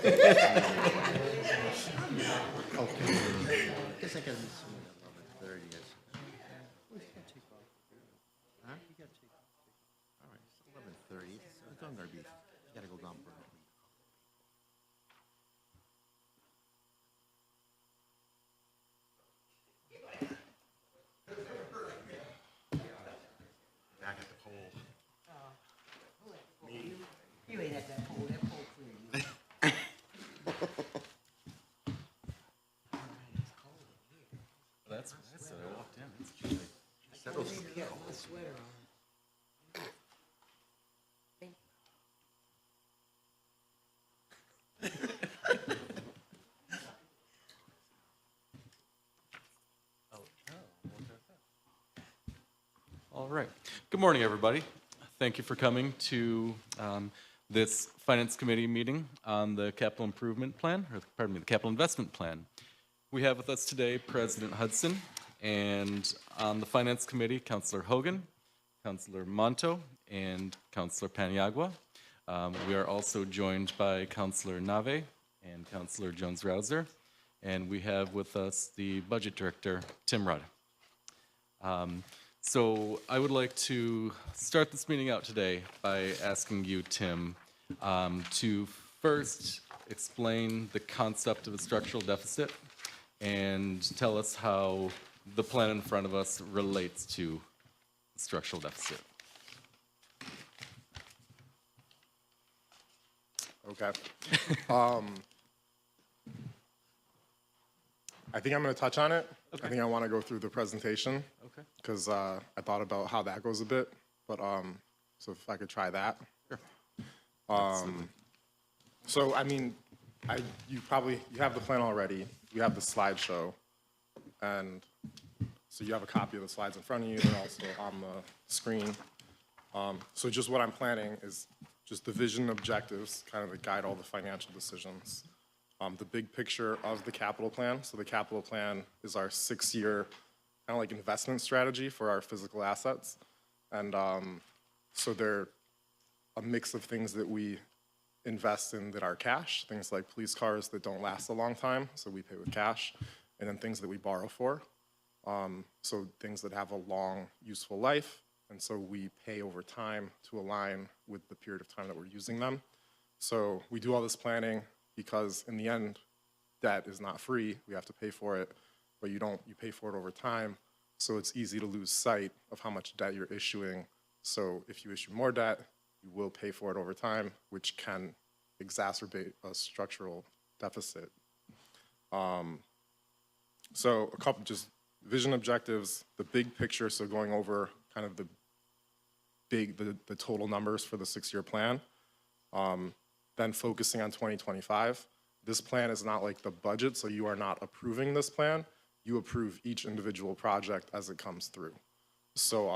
Guess I gotta be soon at 11:30. You gotta take off. All right, it's 11:30. It's on our beef. You gotta go down for a beef. Back at the pole. You ain't at that pole clear. That's I walked in. It's chilly. Get my sweater on. All right. Good morning, everybody. Thank you for coming to this Finance Committee meeting on the capital improvement plan, or pardon me, the capital investment plan. We have with us today President Hudson, and on the Finance Committee, Councilor Hogan, Councilor Monto, and Councilor Paniagua. We are also joined by Councilor Nave and Councilor Jones-Rouser, and we have with us the Budget Director, Tim Rudd. So I would like to start this meeting out today by asking you, Tim, to first explain the concept of a structural deficit and tell us how the plan in front of us relates to the structural deficit. Okay. I think I'm going to touch on it. Okay. I think I want to go through the presentation. Okay. Because I thought about how that goes a bit, but so if I could try that. Sure. So I mean, you have the plan already. You have the slideshow, and so you have a copy of the slides in front of you. They're also on the screen. So just what I'm planning is just the vision objectives, kind of to guide all the financial decisions. The big picture of the capital plan. So the capital plan is our 6-year kind of like investment strategy for our physical assets. And so they're a mix of things that we invest in that are cash, things like police cars that don't last a long time, so we pay with cash, and then things that we borrow for. So things that have a long, useful life, and so we pay over time to align with the period of time that we're using them. So we do all this planning because in the end, debt is not free. We have to pay for it, but you pay for it over time. So it's easy to lose sight of how much debt you're issuing. So if you issue more debt, you will pay for it over time, which can exacerbate a structural deficit. So a couple just vision objectives, the big picture, so going over kind of the total numbers for the 6-year plan. Then focusing on 2025. This plan is not like the budget, so you are not approving this plan. You approve each individual project as it comes through. So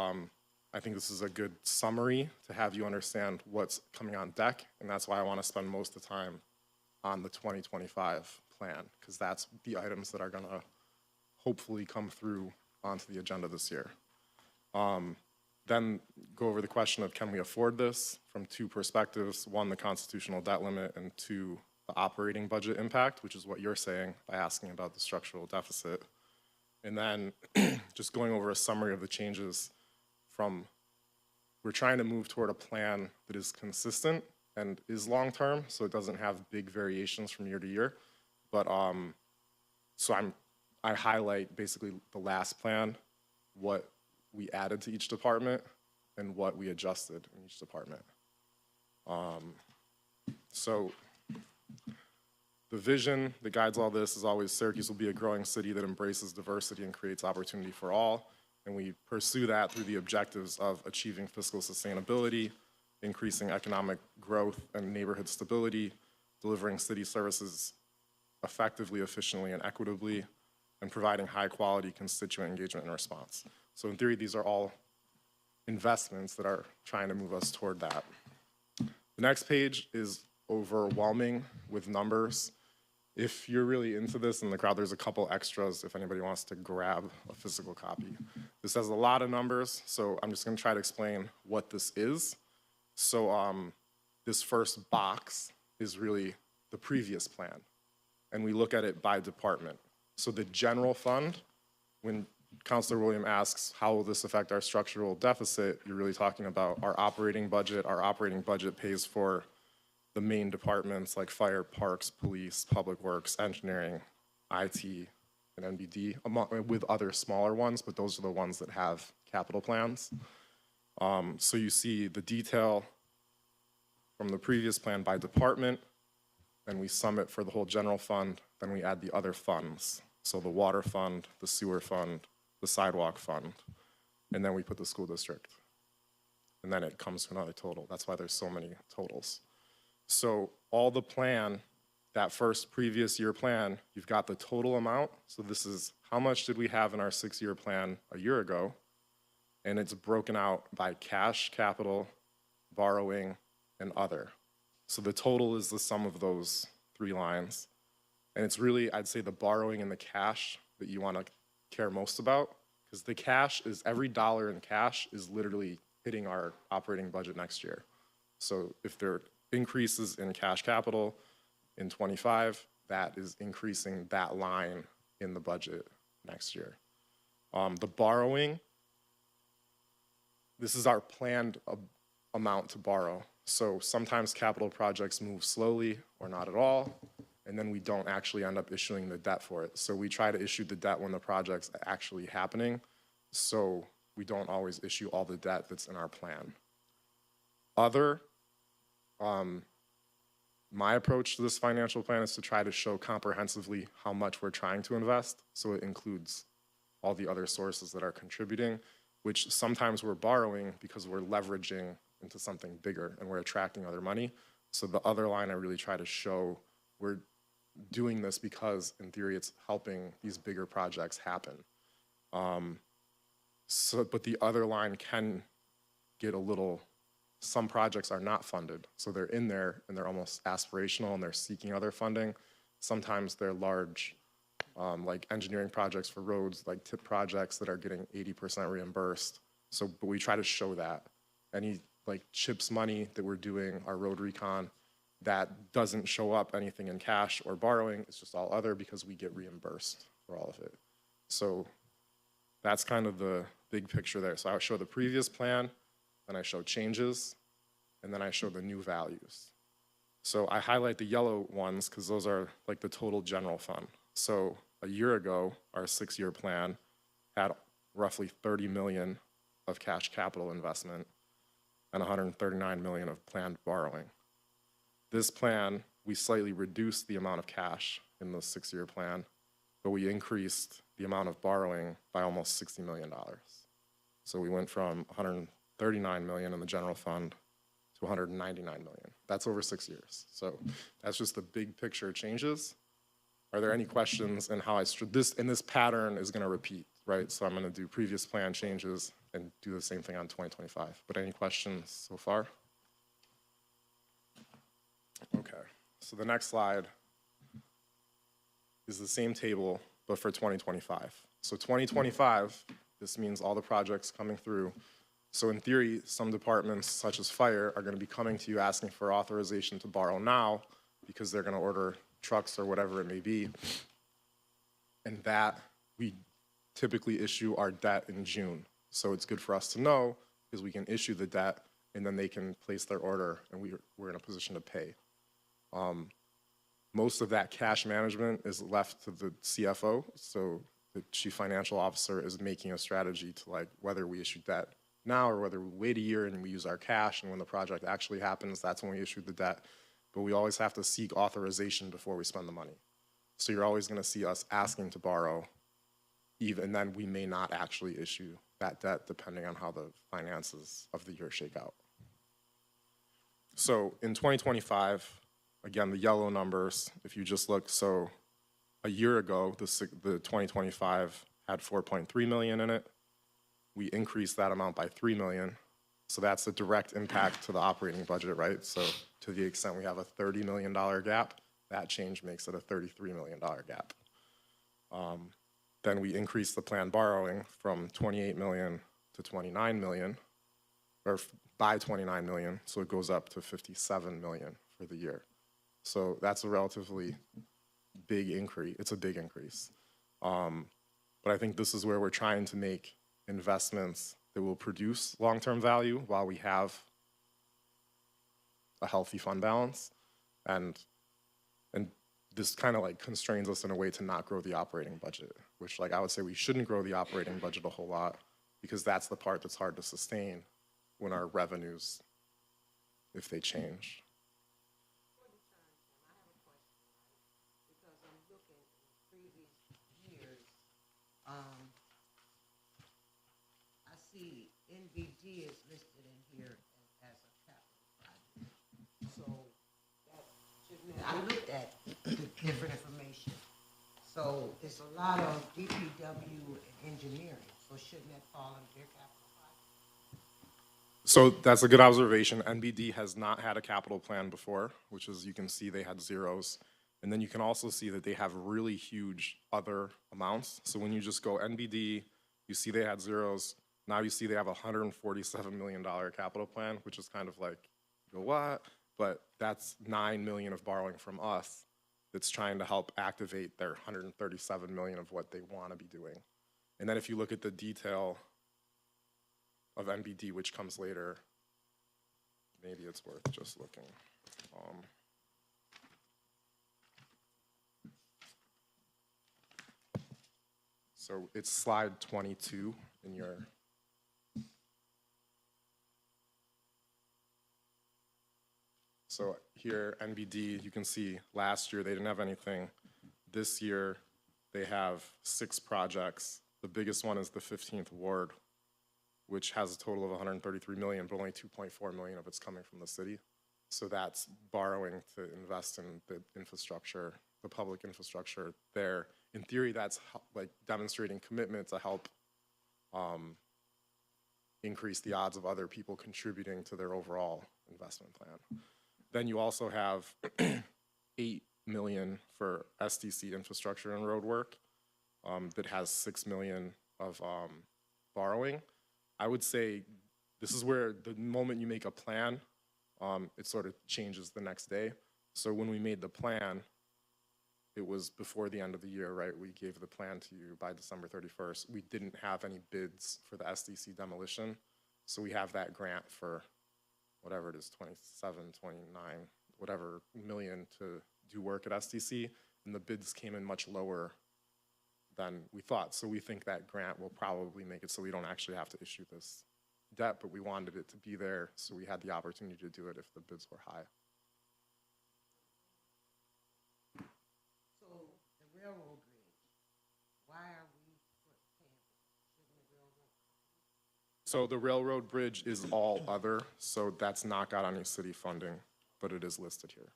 I think this is a good summary to have you understand what's coming on deck, and that's why I want to spend most of the time on the 2025 plan, because that's the items that are going to hopefully come through onto the agenda this year. Then go over the question of can we afford this from 2 perspectives. 1, the constitutional debt limit, and 2, the operating budget impact, which is what you're saying by asking about the structural deficit. And then just going over a summary of the changes from, we're trying to move toward a plan that is consistent and is long-term, so it doesn't have big variations from year to year. But so I highlight basically the last plan, what we added to each department, and what we adjusted in each department. So the vision that guides all this is always Syracuse will be a growing city that embraces diversity and creates opportunity for all. And we pursue that through the objectives of achieving fiscal sustainability, increasing economic growth and neighborhood stability, delivering city services effectively, efficiently, and equitably, and providing high-quality constituent engagement and response. So in theory, these are all investments that are trying to move us toward that. The next page is overwhelming with numbers. If you're really into this in the crowd, there's a couple extras if anybody wants to grab a physical copy. This has a lot of numbers, so I'm just going to try to explain what this is. So this first box is really the previous plan, and we look at it by department. So the general fund, when Councilor William asks, how will this affect our structural deficit, you're really talking about our operating budget. Our operating budget pays for the main departments like fire, parks, police, public works, engineering, IT, and NBD, with other smaller ones, but those are the ones that have capital plans. So you see the detail from the previous plan by department, then we sum it for the whole general fund, then we add the other funds. So the water fund, the sewer fund, the sidewalk fund, and then we put the school district. And then it comes to another total. That's why there's so many totals. So all the plan, that first previous year plan, you've got the total amount. So this is how much did we have in our 6-year plan a year ago? And it's broken out by cash, capital, borrowing, and other. So the total is the sum of those 3 lines. And it's really, I'd say, the borrowing and the cash that you want to care most about, because the cash is, every dollar in cash is literally hitting our operating budget next year. So if there are increases in cash capital in 25, that is increasing that line in the budget next year. The borrowing, this is our planned amount to borrow. So sometimes capital projects move slowly or not at all, and then we don't actually end up issuing the debt for it. So we try to issue the debt when the project's actually happening, so we don't always issue all the debt that's in our plan. Other, my approach to this financial plan is to try to show comprehensively how much we're trying to invest, so it includes all the other sources that are contributing, which sometimes we're borrowing because we're leveraging into something bigger and we're attracting other money. So the other line I really try to show, we're doing this because in theory it's helping these bigger projects happen. But the other line can get a little, some projects are not funded. So they're in there and they're almost aspirational and they're seeking other funding. Sometimes they're large, like engineering projects for roads, like tip projects that are getting 80% reimbursed. So, but we try to show that. Any like CHIPS money that we're doing, our road recon, that doesn't show up anything in cash or borrowing, it's just all other because we get reimbursed for all of it. So that's kind of the big picture there. So I show the previous plan, then I show changes, and then I show the new values. So I highlight the yellow ones because those are like the total general fund. So a year ago, our 6-year plan had roughly 30 million of cash capital investment and 139 million of planned borrowing. This plan, we slightly reduced the amount of cash in the 6-year plan, but we increased the amount of borrowing by almost $60 million. So we went from 139 million in the general fund to 199 million. That's over 6 years. So that's just the big picture changes. Are there any questions in how this pattern is gonna repeat, right? So I'm gonna do previous plan changes and do the same thing on 2025. But any questions so far? Okay, so the next slide is the same table, but for 2025. So 2025, this means all the projects coming through. So in theory, some departments, such as fire, are gonna be coming to you asking for authorization to borrow now because they're gonna order trucks or whatever it may be. And that, we typically issue our debt in June. So it's good for us to know because we can issue the debt and then they can place their order and we're in a position to pay. Most of that cash management is left to the CFO, so the chief financial officer is making a strategy to like whether we issue debt now or whether we wait a year and we use our cash, and when the project actually happens, that's when we issue the debt. But we always have to seek authorization before we spend the money. So you're always gonna see us asking to borrow, even then we may not actually issue that debt depending on how the finances of the year shake out. So in 2025, again, the yellow numbers, if you just look, so a year ago, the 2025 had 4.3 million in it. We increased that amount by 3 million. So that's the direct impact to the operating budget, right? So to the extent we have a $30 million gap, that change makes it a $33 million gap. Then we increased the planned borrowing from 28 million to 29 million, or by 29 million, so it goes up to 57 million for the year. So that's a relatively big increase. It's a big increase. But I think this is where we're trying to make investments that will produce long-term value while we have a healthy fund balance. And this kind of like constrains us in a way to not grow the operating budget, which like I would say we shouldn't grow the operating budget a whole lot because that's the part that's hard to sustain when our revenues, if they change. Because I'm looking in previous years, I see NBD is listed in here as a capital project. So that shouldn't, I looked at the different information. So it's a lot of DPW and engineering, so shouldn't that fall under their capital project? So that's a good observation. NBD has not had a capital plan before, which is, you can see they had zeros. And then you can also see that they have really huge other amounts. So when you just go NBD, you see they had zeros. Now you see they have a $147 million capital plan, which is kind of like, you go, what? But that's $9 million of borrowing from us that's trying to help activate their $137 million of what they want to be doing. And then if you look at the detail of NBD, which comes later, maybe it's worth just looking. So it's slide 22 in your. So here, NBD, you can see last year they didn't have anything. This year, they have 6 projects. The biggest one is the 15th Ward, which has a total of 133 million, but only 2.4 million of it's coming from the city. So that's borrowing to invest in the infrastructure, the public infrastructure there. In theory, that's like demonstrating commitment to help increase the odds of other people contributing to their overall investment plan. Then you also have 8 million for SDC infrastructure and road work that has 6 million of borrowing. I would say this is where the moment you make a plan, it sort of changes the next day. So when we made the plan, it was before the end of the year, right? We gave the plan to you by December 31st. We didn't have any bids for the SDC demolition. So we have that grant for whatever it is, 27, 29, whatever million to do work at SDC. And the bids came in much lower than we thought. So we think that grant will probably make it so we don't actually have to issue this debt, but we wanted it to be there so we had the opportunity to do it if the bids were high. So the railroad bridge, why are we paying for that? Shouldn't the railroad? So the railroad bridge is all other, so that's not got any city funding, but it is listed here.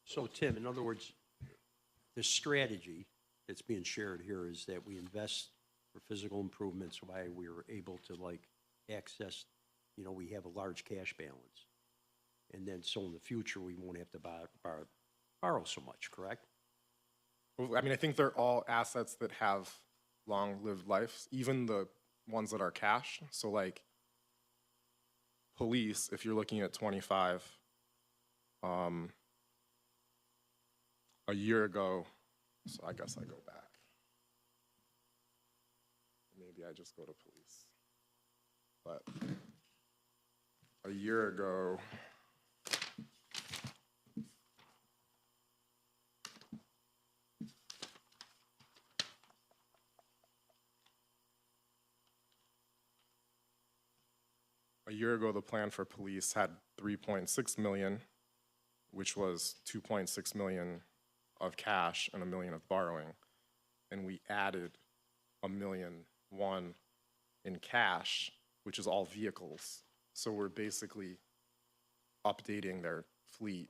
So Tim, in other words, the strategy that's being shared here is that we invest for physical improvements why we are able to like access, you know, we have a large cash balance. And then so in the future, we won't have to borrow so much, correct? Well, I mean, I think they're all assets that have long-lived lives, even the ones that are cash. So like police, if you're looking at 25, a year ago, so I guess I go back. Maybe I just go to police. But a year ago, the plan for police had 3.6 million, which was 2.6 million of cash and $1 million of borrowing. And we added $1.1 million in cash, which is all vehicles. So we're basically updating their fleet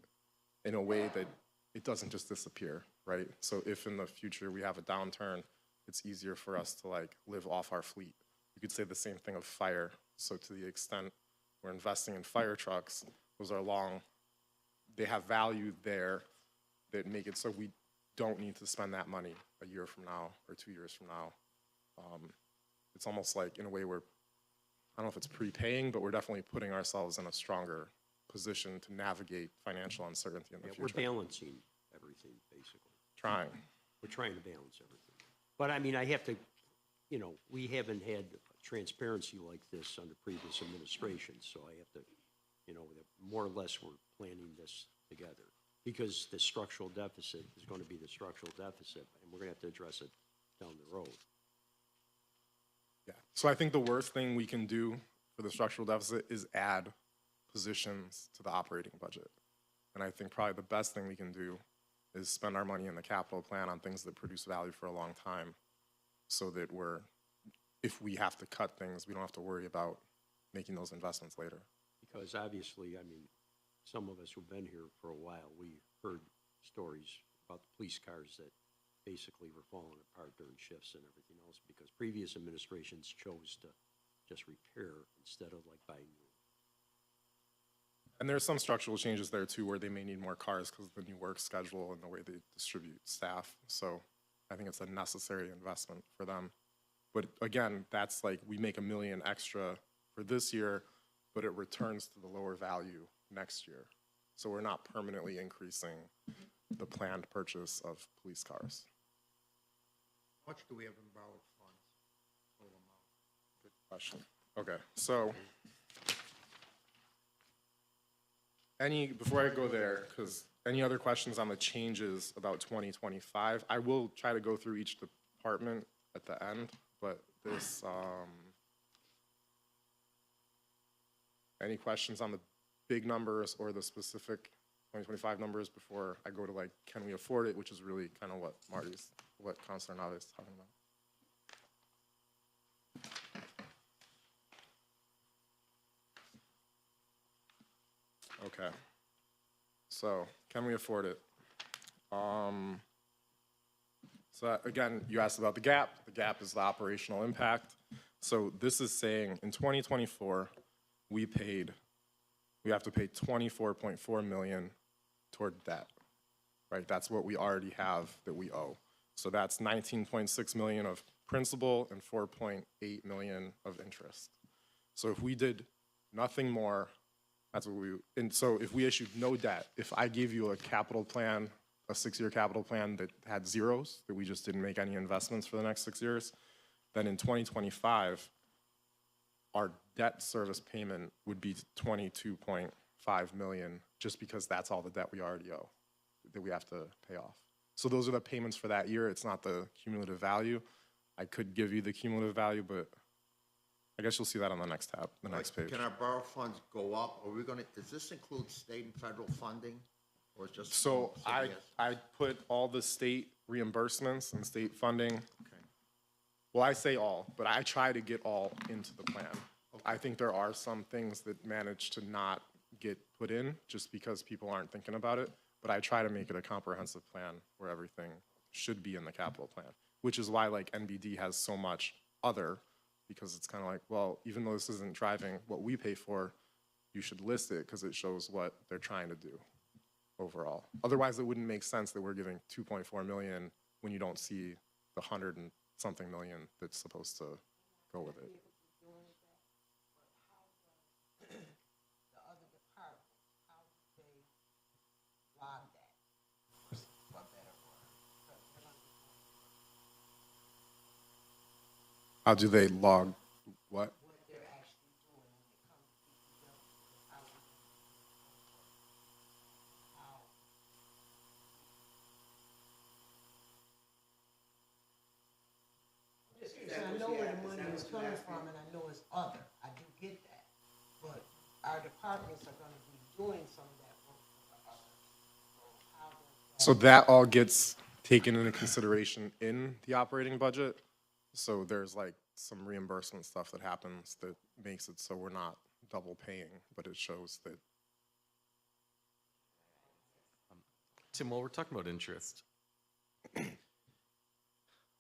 in a way that it doesn't just disappear, right? So if in the future we have a downturn, it's easier for us to like live off our fleet. You could say the same thing of fire. So to the extent we're investing in fire trucks, those are long, they have value there that make it so we don't need to spend that money a year from now or 2 years from now. It's almost like in a way we're, I don't know if it's prepaying, but we're definitely putting ourselves in a stronger position to navigate financial uncertainty in the Yeah, we're future. balancing everything, basically. Trying. We're trying to balance everything. But I mean, I have to, you know, we haven't had transparency like this under previous administrations, so I have to, you know, that more or less we're planning this together. Because the structural deficit is going to be the structural deficit, and we're going to have to address it down the road. Yeah. So I think the worst thing we can do for the structural deficit is add positions to the operating budget. And I think probably the best thing we can do is spend our money in the capital plan on things that produce value for a long time, so that if we have to cut things, we don't have to worry about making those investments later. Because obviously, I mean, some of us who've been here for a while, we heard stories about the police cars that basically were falling apart during shifts and everything else because previous administrations chose to just repair instead of like buying new. And there's some structural changes there too, where they may need more cars because of the new work schedule and the way they distribute staff. So I think it's a necessary investment for them. But again, that's like, we make $1 million extra for this year, but it returns to the lower value next year. So we're not permanently increasing the planned purchase of police cars. How much do we have in borrowed funds? Total amount? Good question. Okay, so before I go there, because any other questions on the changes about 2025? I will try to go through each department at the end, but this, any questions on the big numbers or the specific 2025 numbers before I go to like, can we afford it, which is really kind of what Councilor Nave is talking about. Okay. So, can we afford it? So again, you asked about the gap. The gap is the operational impact. So this is saying in 2024, we have to pay 24.4 million toward debt, right? That's what we already have that we owe. So that's 19.6 million of principal and 4.8 million of interest. So if we did nothing more, that's what and so if we issued no debt, if I gave you a capital plan, a 6-year capital plan that had zeros, that we just didn't make any investments for the next 6 years, then in 2025, our debt service payment would be 22.5 million, just because that's all the debt we already owe that we have to pay off. So those are the payments for that year. It's not the cumulative value. I could give you the cumulative value, but I guess you'll see that on the next tab, the next page. Can our borrow funds go up? Are we gonna, does this include state and federal funding? Or is just? So yes? I put all the state reimbursements and state funding. Okay. Well, I say all, but I try to get all into the plan. I think there are some things that manage to not get put in just because people aren't thinking about it, but I try to make it a comprehensive plan where everything should be in the capital plan, which is why like NBD has so much other, because it's kind of like, well, even though this isn't driving what we pay for, you should list it because it shows what they're trying to do overall. Otherwise, it wouldn't make sense that we're giving 2.4 million when you don't see the 100 and something million that's supposed to go with it. The other departments, how do they log that? For better word. How do they log what? What they're actually doing when it comes to DPW, how we can how. I know where the money is coming from, and I know it's other, I do get that, but our departments are gonna be doing some of that work for the others. So how does that? So that all gets taken into consideration in the operating budget. So there's like some reimbursement stuff that happens that makes it so we're not double paying, but it shows that. Tim, while we're talking about interest,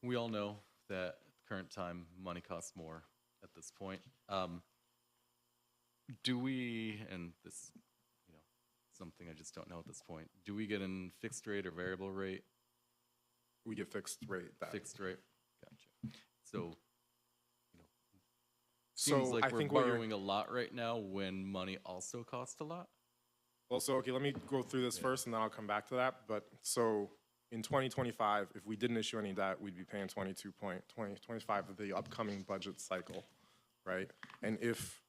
we all know that at the current time, money costs more at this point. Do we, and this, you know, something I just don't know at this point, do we get in fixed rate or variable rate? We get fixed rate. Fixed rate? Gotcha. So, you know, So seems like I we're think what you're, borrowing a lot right now when money also costs a lot? Well, so, okay, let me go through this first and then I'll come back to that. But, so, in 2025, if we didn't issue any debt, we'd be paying 25 of the upcoming budget cycle, right? And if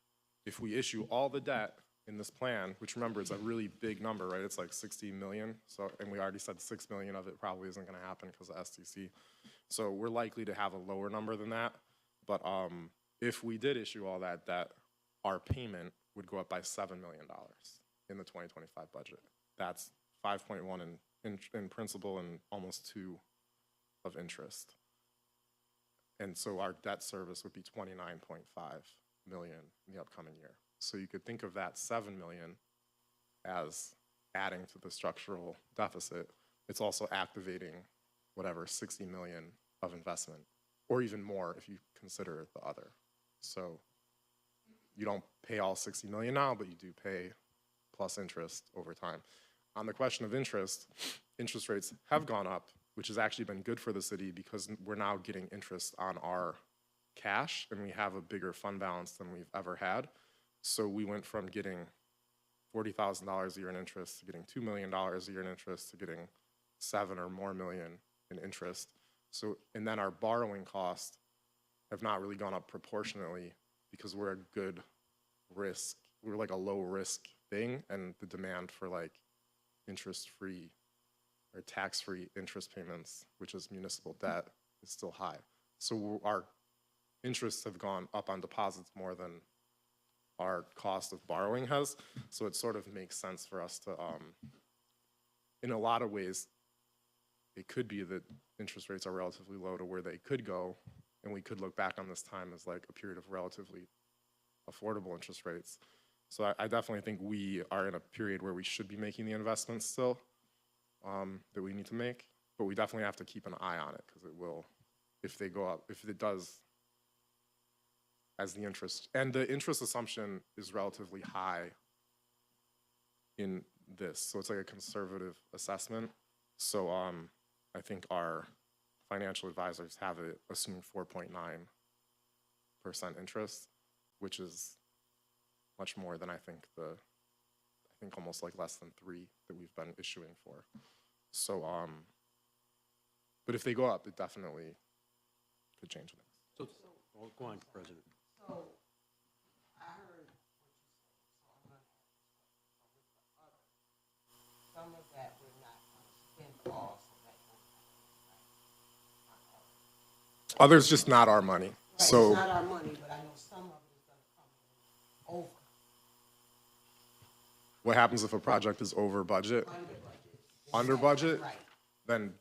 we issue all the debt in this plan, which remember, it's a really big number, right? It's like 60 million, so, and we already said 6 million of it probably isn't gonna happen because of STC. So we're likely to have a lower number than that. But if we did issue all that debt, our payment would go up by $7 million in the 2025 budget. That's 5.1 in principal and almost 2 of interest. And so our debt service would be 29.5 million in the upcoming year. So you could think of that 7 million as adding to the structural deficit. It's also activating whatever 60 million of investment, or even more if you consider the other. So you don't pay all 60 million now, but you do pay plus interest over time. On the question of interest rates have gone up, which has actually been good for the city because we're now getting interest on our cash and we have a bigger fund balance than we've ever had. So we went from getting $40,000 a year in interest to getting $2 million a year in interest to getting 7 or more million in interest. So, and then our borrowing costs have not really gone up proportionately because we're a good risk, we're like a low risk thing, and the demand for like interest-free or tax-free interest payments, which is municipal debt, is still high. So our interests have gone up on deposits more than our cost of borrowing has. So it sort of makes sense for us to, in a lot of ways, it could be that interest rates are relatively low to where they could go, and we could look back on this time as like a period of relatively affordable interest rates. So I definitely think we are in a period where we should be making the investments still that we need to make, but we definitely have to keep an eye on it because it will, if they go up, if it does, as the interest, and the interest assumption is relatively high in this, so it's like a conservative assessment. So I think our financial advisors have it assumed 4.9% interest, which is much more than I think almost like less than 3 that we've been issuing for. So, but if they go up, it definitely could change things. So, well, go on, President. So, I heard what you said, so I'm gonna ask this question. So with the other, some of that we're not gonna spend all, so that won't happen, right? Others just not our money. Right, So it's not our money, but I know some of it is gonna come in over, what happens if a project is over budget? under budget. Under budget? Right. Then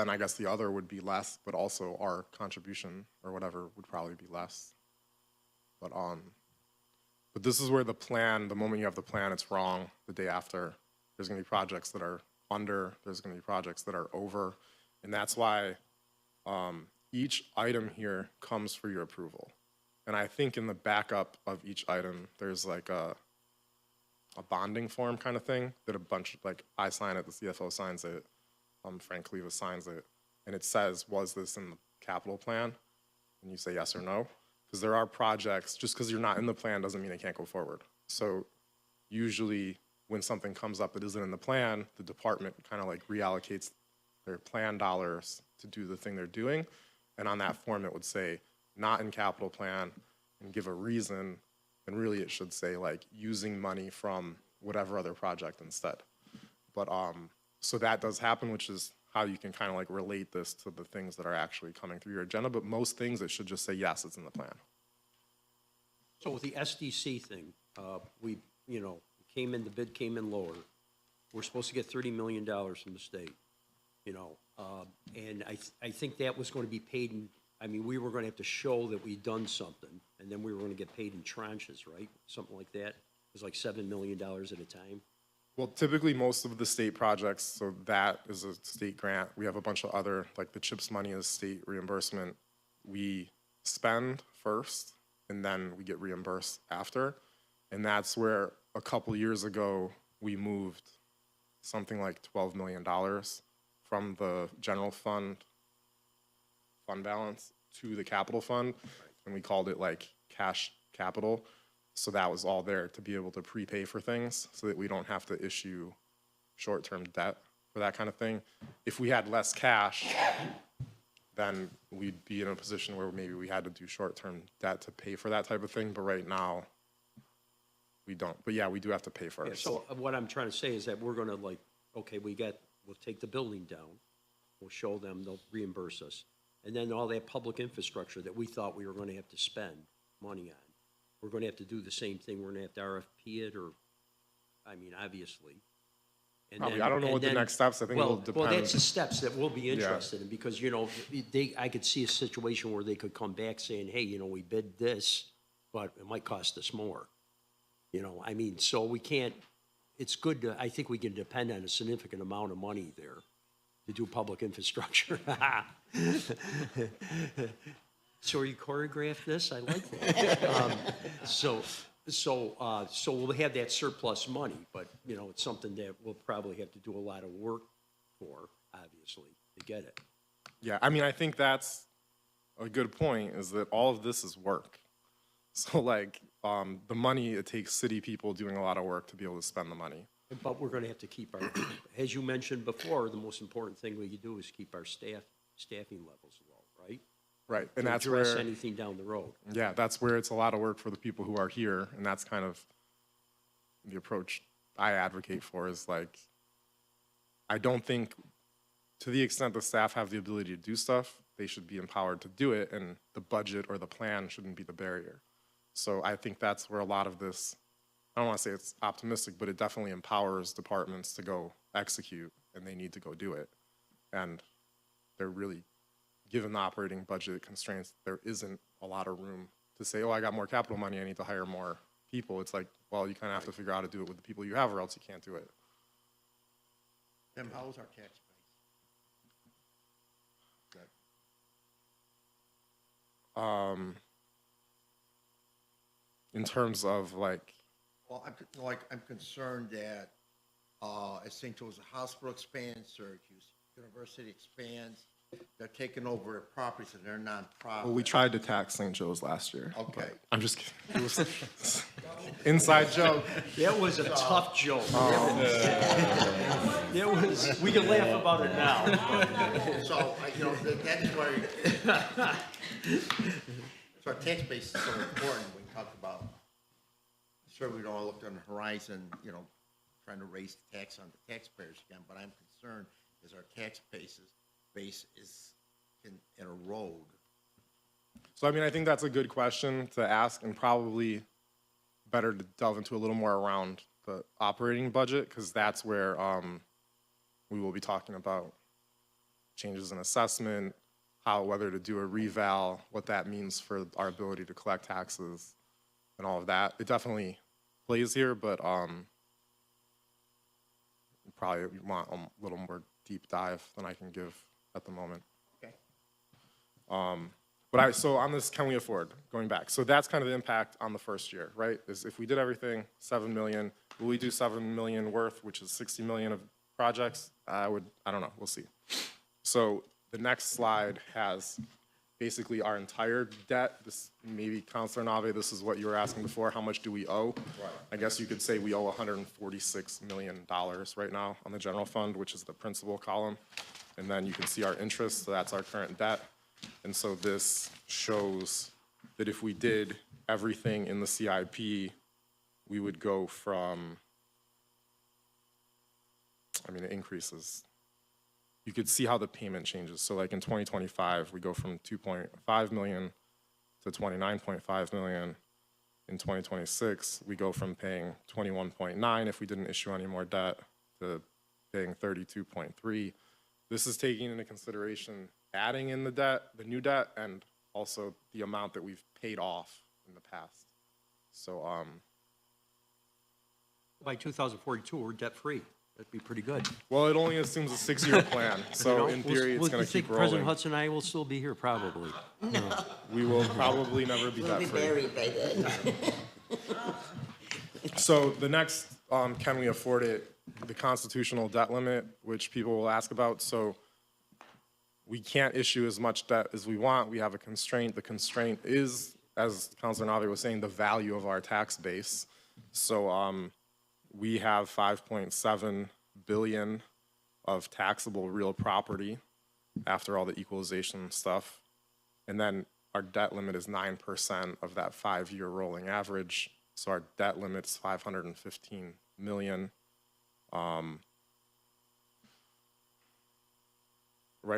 I guess the other would be less, but also our contribution or whatever would probably be less. But this is where the plan, the moment you have the plan, it's wrong the day after. There's gonna be projects that are under, there's gonna be projects that are over. And that's why each item here comes for your approval. And I think in the backup of each item, there's like a bonding form kind of thing that a bunch of, like, I sign it, the CFO signs it, Frank Cleva signs it, and it says, was this in the capital plan? And you say yes or no. Because there are projects, just because you're not in the plan doesn't mean it can't go forward. So usually when something comes up that isn't in the plan, the department kind of like reallocates their plan dollars to do the thing they're doing. And on that form, it would say, not in capital plan, and give a reason. And really it should say like using money from whatever other project instead. But so that does happen, which is how you can kind of like relate this to the things that are actually coming through your agenda. But most things, it should just say, yes, it's in the plan. So with the SDC thing, we, the bid came in lower. We're supposed to get $30 million from the state, and I think that was going to be paid in, we were going to have to show that we'd done something, and then we were going to get paid in tranches, right? Something like that. It was like $7 million at a time. Well, typically most of the state projects, so that is a state grant. We have a bunch of other, like the CHIPS money is state reimbursement. We spend first, and then we get reimbursed after. And that's where a couple years ago, we moved something like $12 million from the general fund balance to the capital fund, and we called it like cash capital. So that was all there to be able to prepay for things so that we don't have to issue short-term debt for that kind of thing. If we had less cash, then we'd be in a position where maybe we had to do short-term debt to pay for that type of thing, but right now, we don't. But yeah, we do have to pay for Yeah, it. so what I'm trying to say is that we're gonna like, okay, we'll take the building down, we'll show them, they'll reimburse us. And then all that public infrastructure that we thought we were gonna have to spend money on, we're gonna have to do the same thing, we're gonna have to RFP it, or, I mean, obviously. And Probably. then- I don't know and what the then- next steps, I think it'll Well, that's the depend. steps that we'll be interested in, because, I could see a situation where they could come back saying, hey, we bid this, but it might cost us more. I mean, so we can't, it's good to, I think we can depend on a significant amount of money there to do public infrastructure. So you choreographed this? I like that. So we'll have that surplus money, but, it's something that we'll probably have to do a lot of work for, obviously, to get it. Yeah, I mean, I think that's a good point, is that all of this is work. So like, the money, it takes city people doing a lot of work to be able to spend the money. But we're gonna have to keep our, as you mentioned before, the most important thing we could do is keep our staffing levels low, right? Right, and To that's address where, anything down the road. yeah, that's where it's a lot of work for the people who are here, and that's kind of the approach I advocate for, is like, I don't think, to the extent the staff have the ability to do stuff, they should be empowered to do it, and the budget or the plan shouldn't be the barrier. So I think that's where a lot of this, I don't want to say it's optimistic, but it definitely empowers departments to go execute, and they need to go do it. And they're really, given the operating budget constraints, there isn't a lot of room to say, oh, I got more capital money, I need to hire more people. It's like, well, you kind of have to figure out how to do it with the people you have, or else you can't do it. Tim, how is our tax base? In terms of like, Well, I'm concerned that, as St. Joseph Hospital expands, Syracuse University expands, they're taking over properties and they're nonprofit. well, we tried to tax St. Joe's last year. Okay. but I'm just kidding. It was inside joke. That was a tough joke. That was, we can laugh about it now. So, that's where, so our tax base is so important when we talk about, sure, we don't look on the horizon, trying to raise the tax on the taxpayers again, but I'm concerned is our tax base is in a road. So, I mean, I think that's a good question to ask, and probably better to delve into a little more around the operating budget, because that's where we will be talking about changes in assessment, whether to do a reval, what that means for our ability to collect taxes, and all of that. It definitely plays here, but probably want a little more deep dive than I can give at the moment. Okay. So on this, can we afford, going back, so that's kind of the impact on the first year, right? Is if we did everything, 7 million, will we do 7 million worth, which is 60 million of projects? I don't know, we'll see. So the next slide has basically our entire debt. This, maybe Councilor Nave, this is what you were asking before, how much do we owe? Right. I guess you could say we owe $146 million right now on the general fund, which is the principal column. And then you can see our interest, so that's our current debt. And so this shows that if we did everything in the CIP, we would go from, it increases. You could see how the payment changes. So like in 2025, we go from 2.5 million to 29.5 million. In 2026, we go from paying 21.9 if we didn't issue any more debt to paying 32.3. This is taking into consideration adding in the debt, the new debt, and also the amount that we've paid off in the past. So, By 2042, we're debt-free. That'd be pretty good. well, it only assumes a 6-year plan, so in theory, it's gonna You think keep President rolling. Hudson and I will still be here? Probably. We will probably never be We'll be debt-free. buried by then. So the next, can we afford it, the constitutional debt limit, which people will ask about. So we can't issue as much debt as we want. We have a constraint. The constraint is as Councilor Navi was saying, the value of our tax base. So we have 5.7 billion of taxable real property after all the equalization stuff. And then our debt limit is 9% of that 5-year rolling average. So our debt limit's 515 million. Right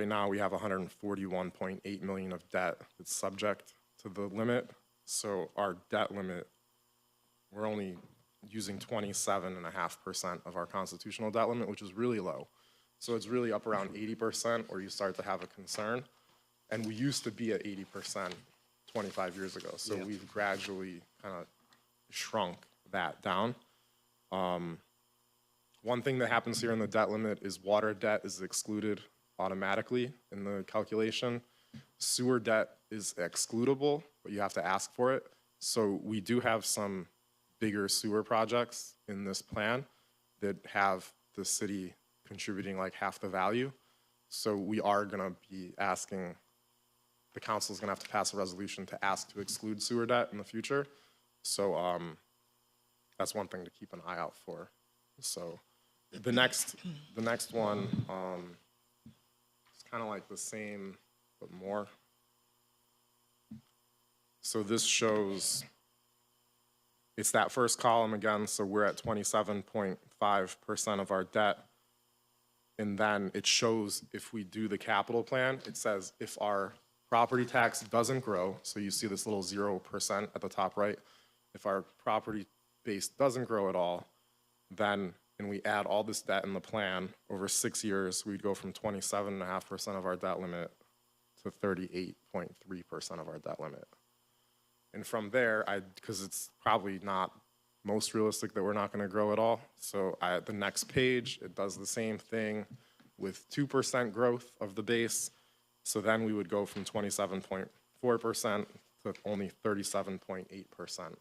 now, we have 141.8 million of debt that's subject to the limit. So our debt limit, we're only using 27.5% of our constitutional debt limit, which is really low. So it's really up around 80%, or you start to have a concern. And we used to be at 80% 25 years ago. So we've gradually kind of shrunk that down. One thing that happens here in the debt limit is water debt is excluded automatically in the calculation. Sewer debt is excludable, but you have to ask for it. So we do have some bigger sewer projects in this plan that have the city contributing like half the value. So we are gonna be asking, the council's gonna have to pass a resolution to ask to exclude sewer debt in the future. So that's one thing to keep an eye out for. So the next one, it's kind of like the same, but more. So this shows, it's that first column again, so we're at 27.5% of our debt. And then it shows if we do the capital plan, it says if our property tax doesn't grow, so you see this little 0% at the top right, if our property base doesn't grow at all, then, and we add all this debt in the plan, over 6 years, we'd go from 27.5% of our debt limit to 38.3% of our debt limit. And from there, because it's probably not most realistic that we're not going to grow at all, so the next page, it does the same thing with 2% growth of the base. So then we would go from 27.4% to only 37.8%,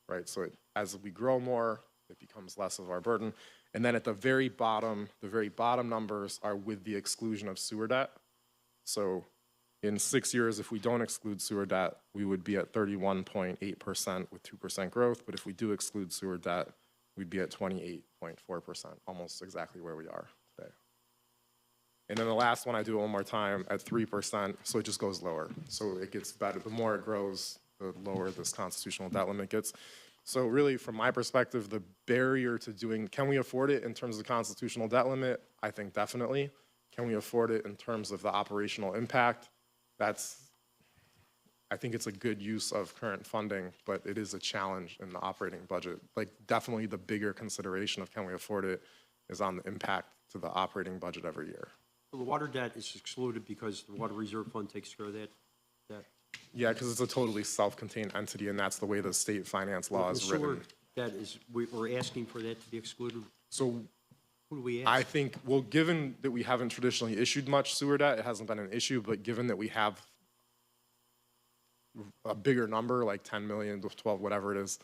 right? So as we grow more, it becomes less of our burden. And then at the very bottom numbers are with the exclusion of sewer debt. So in 6 years, if we don't exclude sewer debt, we would be at 31.8% with 2% growth. But if we do exclude sewer debt, we'd be at 28.4%, almost exactly where we are today. And then the last one, I do it one more time at 3%, so it just goes lower. So it gets better. The more it grows, the lower this constitutional debt limit gets. So really, from my perspective, the barrier to doing, can we afford it in terms of the constitutional debt limit? I think definitely. Can we afford it in terms of the operational impact? I think it's a good use of current funding, but it is a challenge in the operating budget. Like, definitely the bigger consideration of can we afford it is on the impact to the operating budget every year. So the water debt is excluded because the Water Reserve Fund takes care of that? Yeah, because it's a totally self-contained entity, and that's the way the state finance law is written. The sewer debt is, we're asking for that to be excluded? So who do we I ask? think, well, given that we haven't traditionally issued much sewer debt, it hasn't been an issue, but given that we have a bigger number, like 10 million, 12, whatever it is,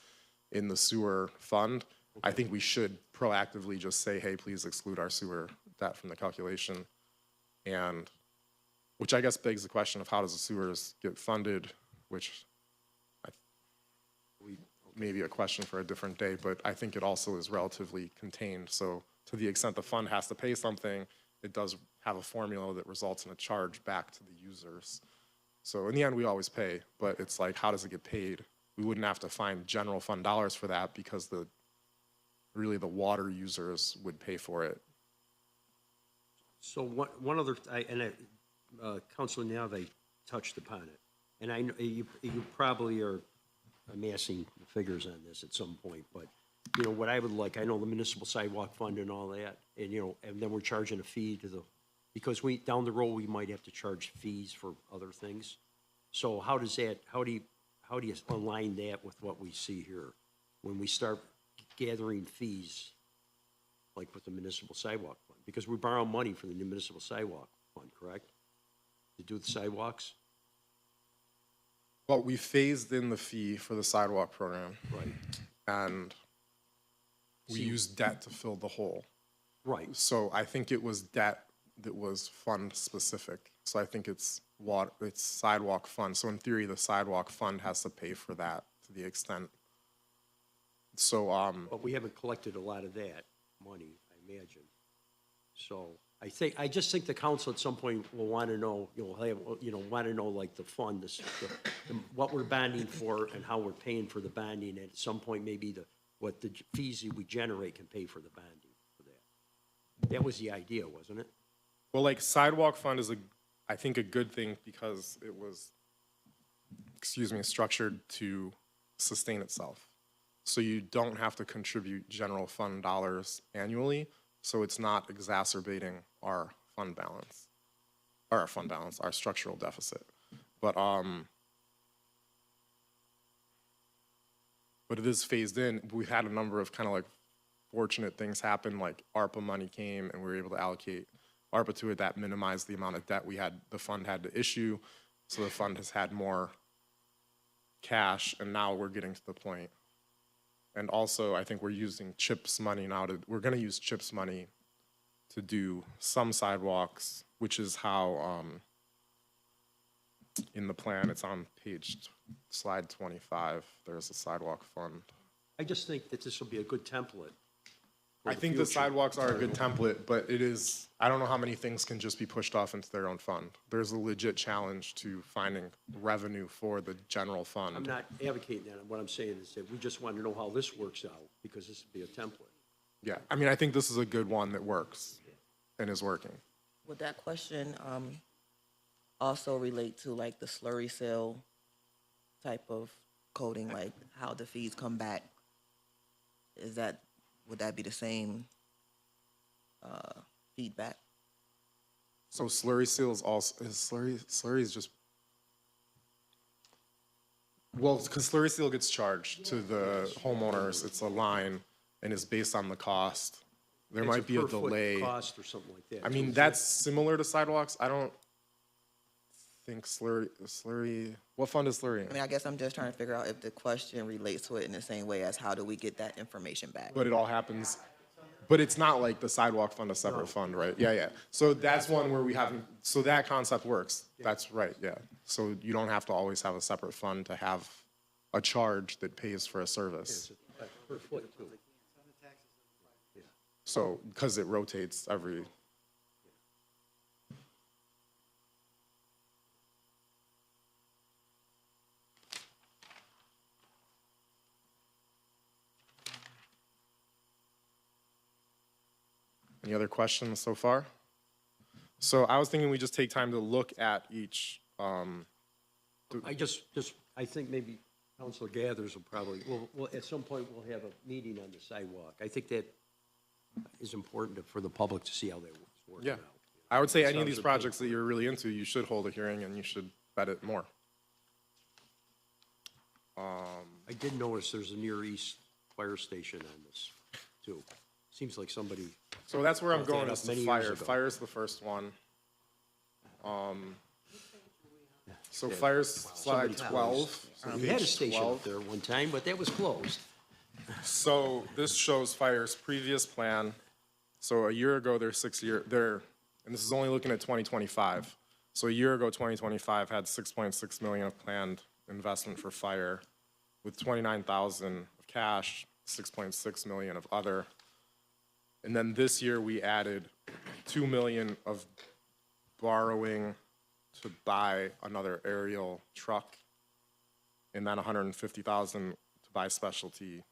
in the sewer fund, I think we should proactively just say, hey, please exclude our sewer debt from the calculation. And, which I guess begs the question of how does the sewers get funded, which may be a question for a different day, but I think it also is relatively contained. So to the extent the fund has to pay something, it does have a formula that results in a charge back to the users. So in the end, we always pay, but it's like, how does it get paid? We wouldn't have to find general fund dollars for that because really the water users would pay for it. So one other, Councilor Nave touched upon it, and I know you probably are amassing the figures on this at some point, but, you know, what I would like, I know the municipal sidewalk fund and all that, and, you know, and then we're charging a fee to because down the road, we might have to charge fees for other things. So how do you align that with what we see here? When we start gathering fees, like with the municipal sidewalk fund, because we borrow money from the municipal sidewalk fund, correct? To do the sidewalks? Well, we phased in the fee for the sidewalk program. Right. And we used debt to fill the hole. Right. So I think it was debt that was fund specific. So I think it's it's sidewalk fund. So in theory, the sidewalk fund has to pay for that to the extent. So, But we haven't collected a lot of that money, I imagine. So I just think the council at some point will want to know, want to know like the fund, what we're bonding for and how we're paying for the bonding. And at some point, maybe what the fees that we generate can pay for the bonding for that. That was the idea, wasn't it? well, like sidewalk fund is I think a good thing because it was, structured to sustain itself. So you don't have to contribute general fund dollars annually, so it's not exacerbating our fund balance, our structural deficit. But it is phased in. We've had a number of kind of like fortunate things happen, like ARPA money came and we were able to allocate ARPA to it. That minimized the amount of debt the fund had to issue. So the fund has had more cash, and now we're getting to the point. And also, I think we're using CHIPS money now we're gonna use CHIPS money to do some sidewalks, which is how, in the plan, it's on slide 25, there's a sidewalk fund. I just think that this will be a good template. for I think the future. sidewalks are a good template, but I don't know how many things can just be pushed off into their own fund. There's a legit challenge to finding revenue for the general fund. I'm not advocating that. What I'm saying is that we just want to know how this works out, because this would be a template. Yeah, I mean, I think this is a good one that works and is working. Would that question also relate to like the slurry cell type of coding, like how the fees come back? Would that be the same feedback? So slurry seal is also, slurry is just, well, because slurry seal gets charged to the homeowners, it's a line and is based on the cost. There It's might be a per foot delay. cost or something like that. I mean, that's similar to sidewalks. I don't think slurry, what fund is slurry I in? mean, I guess I'm just trying to figure out if the question relates to it in the same way as how do we get that information back? But it all happens, but it's not like the sidewalk fund, a separate fund, right? Yeah, yeah. So that's one where so that concept works. That's right, yeah. So you don't have to always have a separate fund to have a charge that pays for a service. Per foot too. So, because it rotates every. Any other questions so far? So I was thinking we just take time to look at each, I think maybe Councilor Gathers will probably, well, at some point, we'll have a meeting on the sidewalk. I think that is important for the public to see how that works yeah. out. I would say any of Sounds these good. projects that you're really into, you should hold a hearing and you should vet it more. I did notice there's a Near East fire station on this, too. Seems like somebody, So that's where I'm Brought that going, up is to many years fire. ago. Fire's the first one. So fire's slide 12. So we had a page station 12. up there one time, but that was closed. So this shows fire's previous plan. So a year ago, and this is only looking at 2025. So a year ago, 2025 had 6.6 million of planned investment for fire, with 29,000 of cash, 6.6 million of other. And then this year, we added 2 million of borrowing to buy another aerial truck, and then 150,000 to buy specialty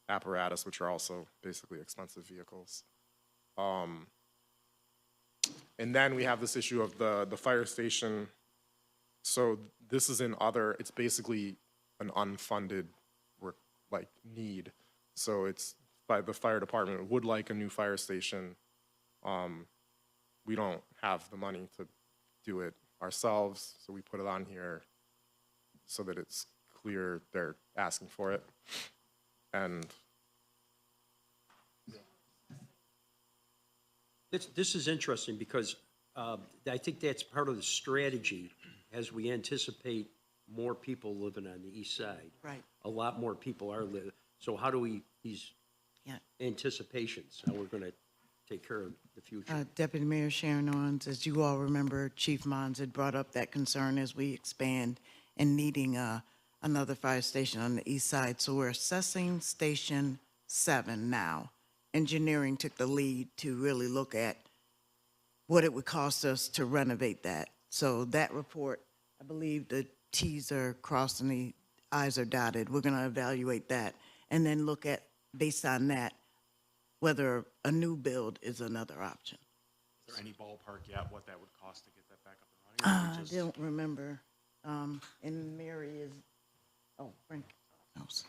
apparatus, which are also basically expensive vehicles. And then we have this issue of the fire station. So this is it's basically an unfunded need. So it's by the fire department would like a new fire station. We don't have the money to do it ourselves, so we put it on here so that it's clear they're asking for it. And This is interesting because I think that's part of the strategy as we anticipate more people living on the east side. Right. A lot more people are living. So how do we, these Yeah. anticipations, how we're going to take care of the future. Deputy Mayor Sharon Owens, as you all remember, Chief Mons had brought up that concern as we expand and needing another fire station on the east side. So we're assessing Station 7 now. Engineering took the lead to really look at what it would cost us to renovate that. So that report, I believe the T's are crossed and the I's are dotted. We're going to evaluate that and then look at, based on that, whether a new build is another option. Is there any ballpark yet what that would cost to get that back up and running? Or I we just- don't remember. And Mary is, oh, Frank knows.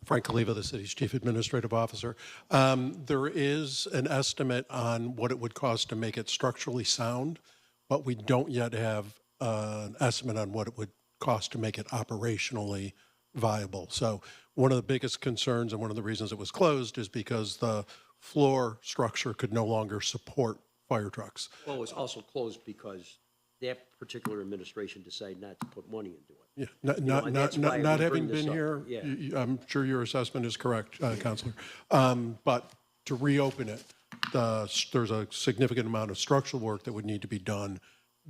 Frank Oliva, the city's chief administrative officer. There is an estimate on what it would cost to make it structurally sound, but we don't yet have an estimate on what it would cost to make it operationally viable. So one of the biggest concerns and one of the reasons it was closed is because the floor structure could no longer support fire trucks. Well, it was also closed because that particular administration decided not to put money into it. Yeah, and that's why not we having bring this been up. here, Yeah. I'm sure your assessment is correct, Counselor. But to reopen it, there's a significant amount of structural work that would need to be done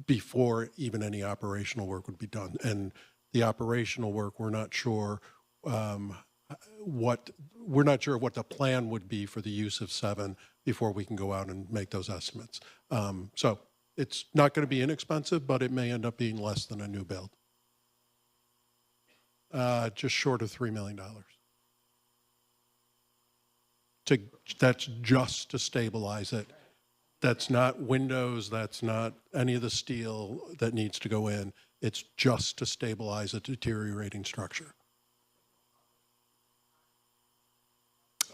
before even any operational work would be done. And the operational work, we're not sure what the plan would be for the use of 7 before we can go out and make those estimates. So it's not going to be inexpensive, but it may end up being less than a new build. Just short of $3 million. That's just to stabilize it. That's not windows, that's not any of the steel that needs to go in. It's just to stabilize a deteriorating structure.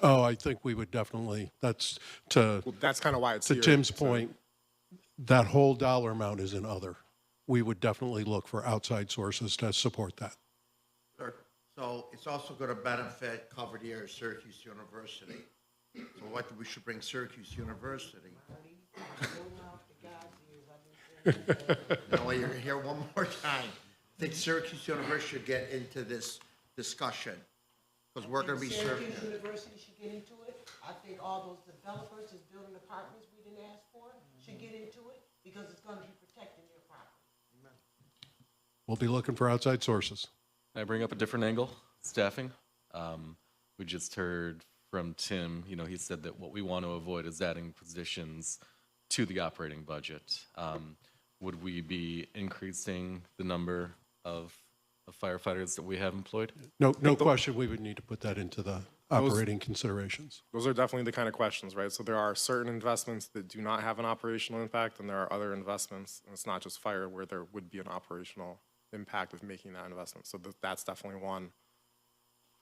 Oh, I think we would definitely, that's Well, that's kind of why it's to here. Tim's point, that whole dollar amount is in other. We would definitely look for outside sources to support that. Sure. So it's also going to benefit covered area Syracuse University. So what, we should bring Syracuse University. Now, you're here one more time. I think Syracuse University should get into this discussion, because we're going to be serving. Syracuse University should get into it. I think all those developers that's building apartments we didn't ask for should get into it, because it's gonna be protecting their property. We'll be looking for outside sources. Can I bring up a different angle? Staffing. We just heard from Tim, he said that what we want to avoid is adding positions to the operating budget. Would we be increasing the number of firefighters that we have employed? No question, we would need to put that into the operating considerations. Those are definitely the kind of questions, right? So there are certain investments that do not have an operational impact, and there are other investments, and it's not just fire, where there would be an operational impact of making that investment. So that's definitely one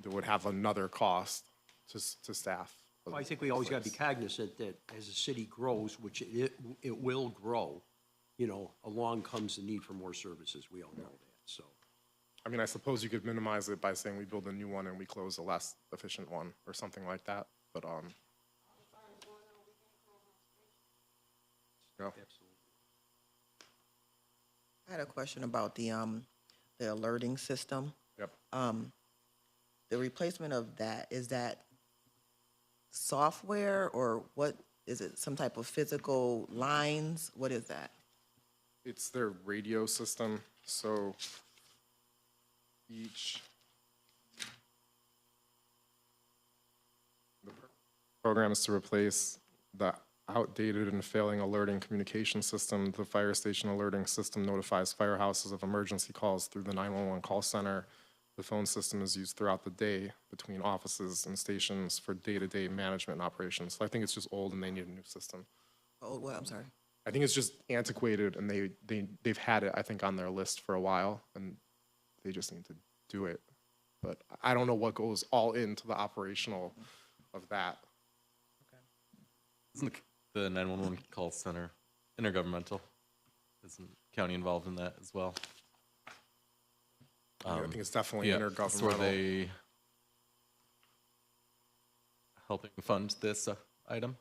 that would have another cost to staff. Well, I think we always got to be cognizant that as the city grows, which it will grow, along comes the need for more services. We all know that, so. I mean, I suppose you could minimize it by saying we build a new one and we close a less efficient one or something like that, but, yeah. I had a question about the alerting system. Yep. The replacement of that, is that software or what, is it some type of physical lines? What is that? It's their radio system, so each the program is to replace the outdated and failing alerting communication system. The fire station alerting system notifies firehouses of emergency calls through the 911 call center. The phone system is used throughout the day between offices and stations for day-to-day management and operations. So I think it's just old and they need a new system. Oh, what, I'm sorry. I think it's just antiquated, and they've had it, I think, on their list for a while, and they just need to do it. But I don't know what goes all into the operational of that. Isn't the 911 call center intergovernmental? Isn't county involved in that as well? I think it's definitely Yeah, so are intergovernmental. they helping fund this item?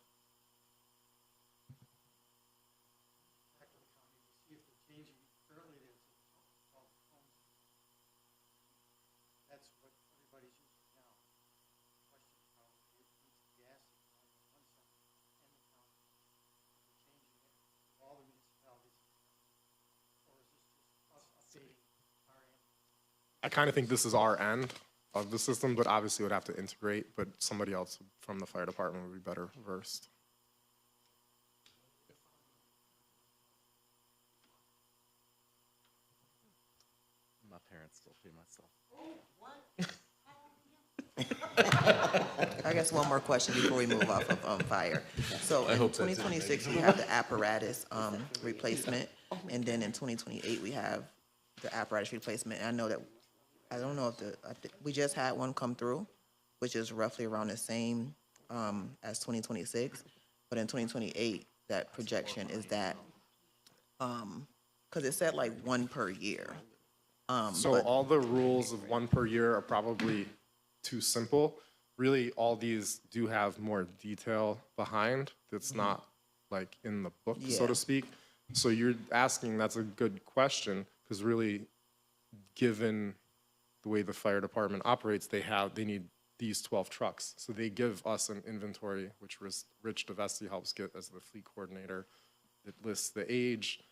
I kind of think this is our end of the system, but obviously would have to integrate, but somebody else from the fire department would be better versed. My parents still pay myself. I guess one more question before we move off of fire. So in hope that didn't 2026, we have the apparatus replacement, and then in 2028, we have the apparatus replacement. And I know that, I don't know if we just had one come through, which is roughly around the same as 2026, but in 2028, that projection is that, because it said like one per year. So all the rules of one per year are probably too simple. Really, all these do have more detail behind that's not like in the book, so Yeah. to speak. So you're asking, that's a good question, because really, given the way the fire department operates, they need these 12 trucks. So they give us an inventory, which Rich DeVesti helps get as the fleet coordinator, that lists the age,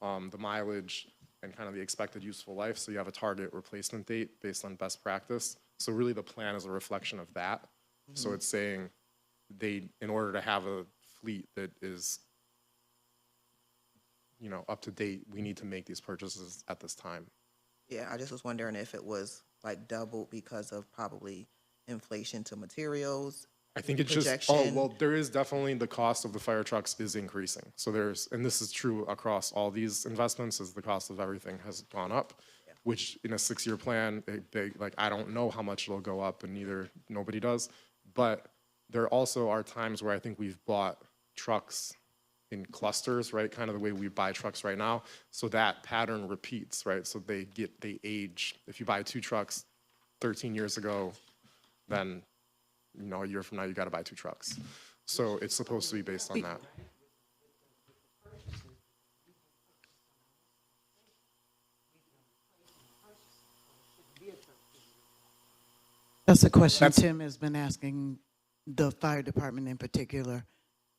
the mileage, and kind of the expected useful life. So you have a target replacement date based on best practice. So really the plan is a reflection of that. So it's saying in order to have a fleet that is, up to date, we need to make these purchases at this time. Yeah, I just was wondering if it was like doubled because of probably inflation to materials. I think it's projection. there is definitely the cost of the fire trucks is increasing. So and this is true across all these investments, as the cost of everything has gone up, which in a 6-year plan, I don't know how much it'll go up, and nobody does. But there also are times where I think we've bought trucks in clusters, right? Kind of the way we buy trucks right now. So that pattern repeats, right? So they age. If you buy 2 trucks 13 years ago, then a year from now, you got to buy 2 trucks. So it's supposed to be based on that. That's a question Tim has been asking the fire department in particular.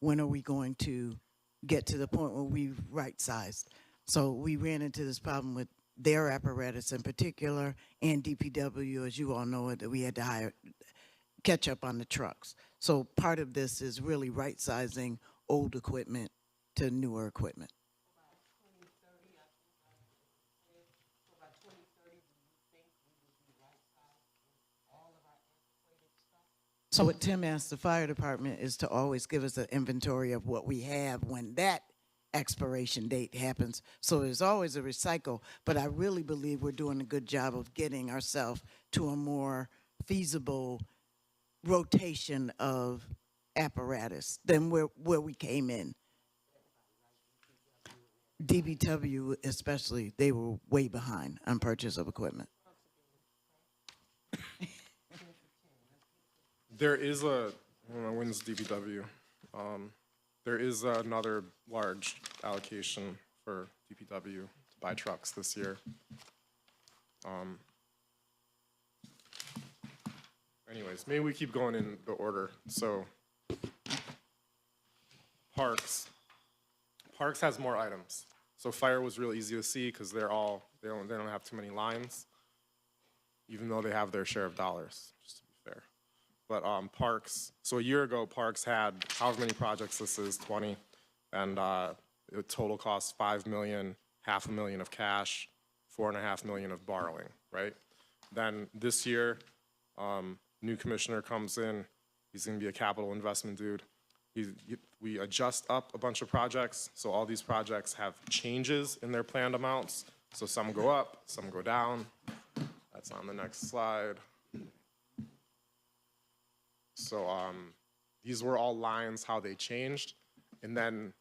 When are we going to get to the point where we've right-sized? So we ran into this problem with their apparatus in particular and DPW, as you all know it, that we had to catch up on the trucks. So part of this is really right-sizing old equipment to newer equipment. So what Tim asked the fire department is to always give us an inventory of what we have when that expiration date happens. So there's always a recycle, but I really believe we're doing a good job of getting ourselves to a more feasible rotation of apparatus than where we came in. DBW especially, they were way behind on purchase of equipment. There is when's DPW? There is another large allocation for DPW to buy trucks this year. Anyways, maybe we keep going in the order. So Parks has more items. So fire was real easy to see because they don't have too many lines, even though they have their share of dollars, just to be fair. But Parks, so a year ago, Parks had however many projects this is, 20, and the total cost $5 million, $500,000 of cash, $4.5 million of borrowing, right? Then this year, new commissioner comes in. He's going to be a capital investment dude. We adjust up a bunch of projects, so all these projects have changes in their planned amounts. So some go up, some go down. That's on the next slide. So these were all lines, how they changed. And then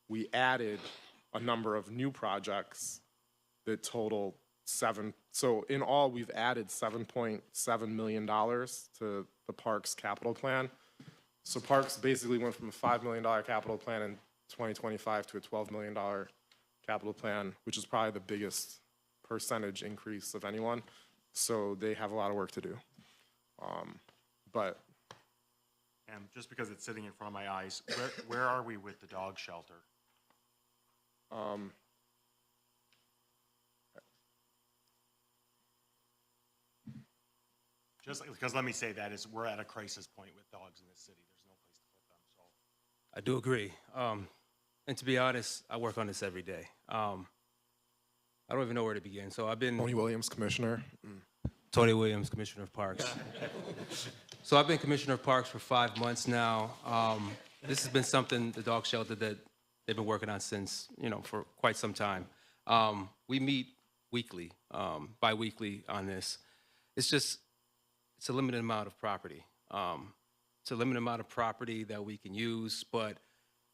we added a number of new projects that total so in all, we've added $7.7 million to the Parks capital plan. So Parks basically went from a $5 million capital plan in 2025 to a $12 million capital plan, which is probably the biggest percentage increase of anyone. So they have a lot of work to do. And just because it's sitting in front of my eyes, where are we with the dog shelter? Just because let me say that is we're at a crisis point with dogs in this city. There's no place to put them, so. I do agree. And to be honest, I work on this every day. I don't even know where to begin. So I've been Tony Williams, Commissioner. Tony Williams, Commissioner of Parks. So I've been Commissioner of Parks for 5 months now. This has been something, the dog shelter, that they've been working on since, for quite some time. We meet weekly, bi-weekly on this. It's a limited amount of property. It's a limited amount of property that we can use, but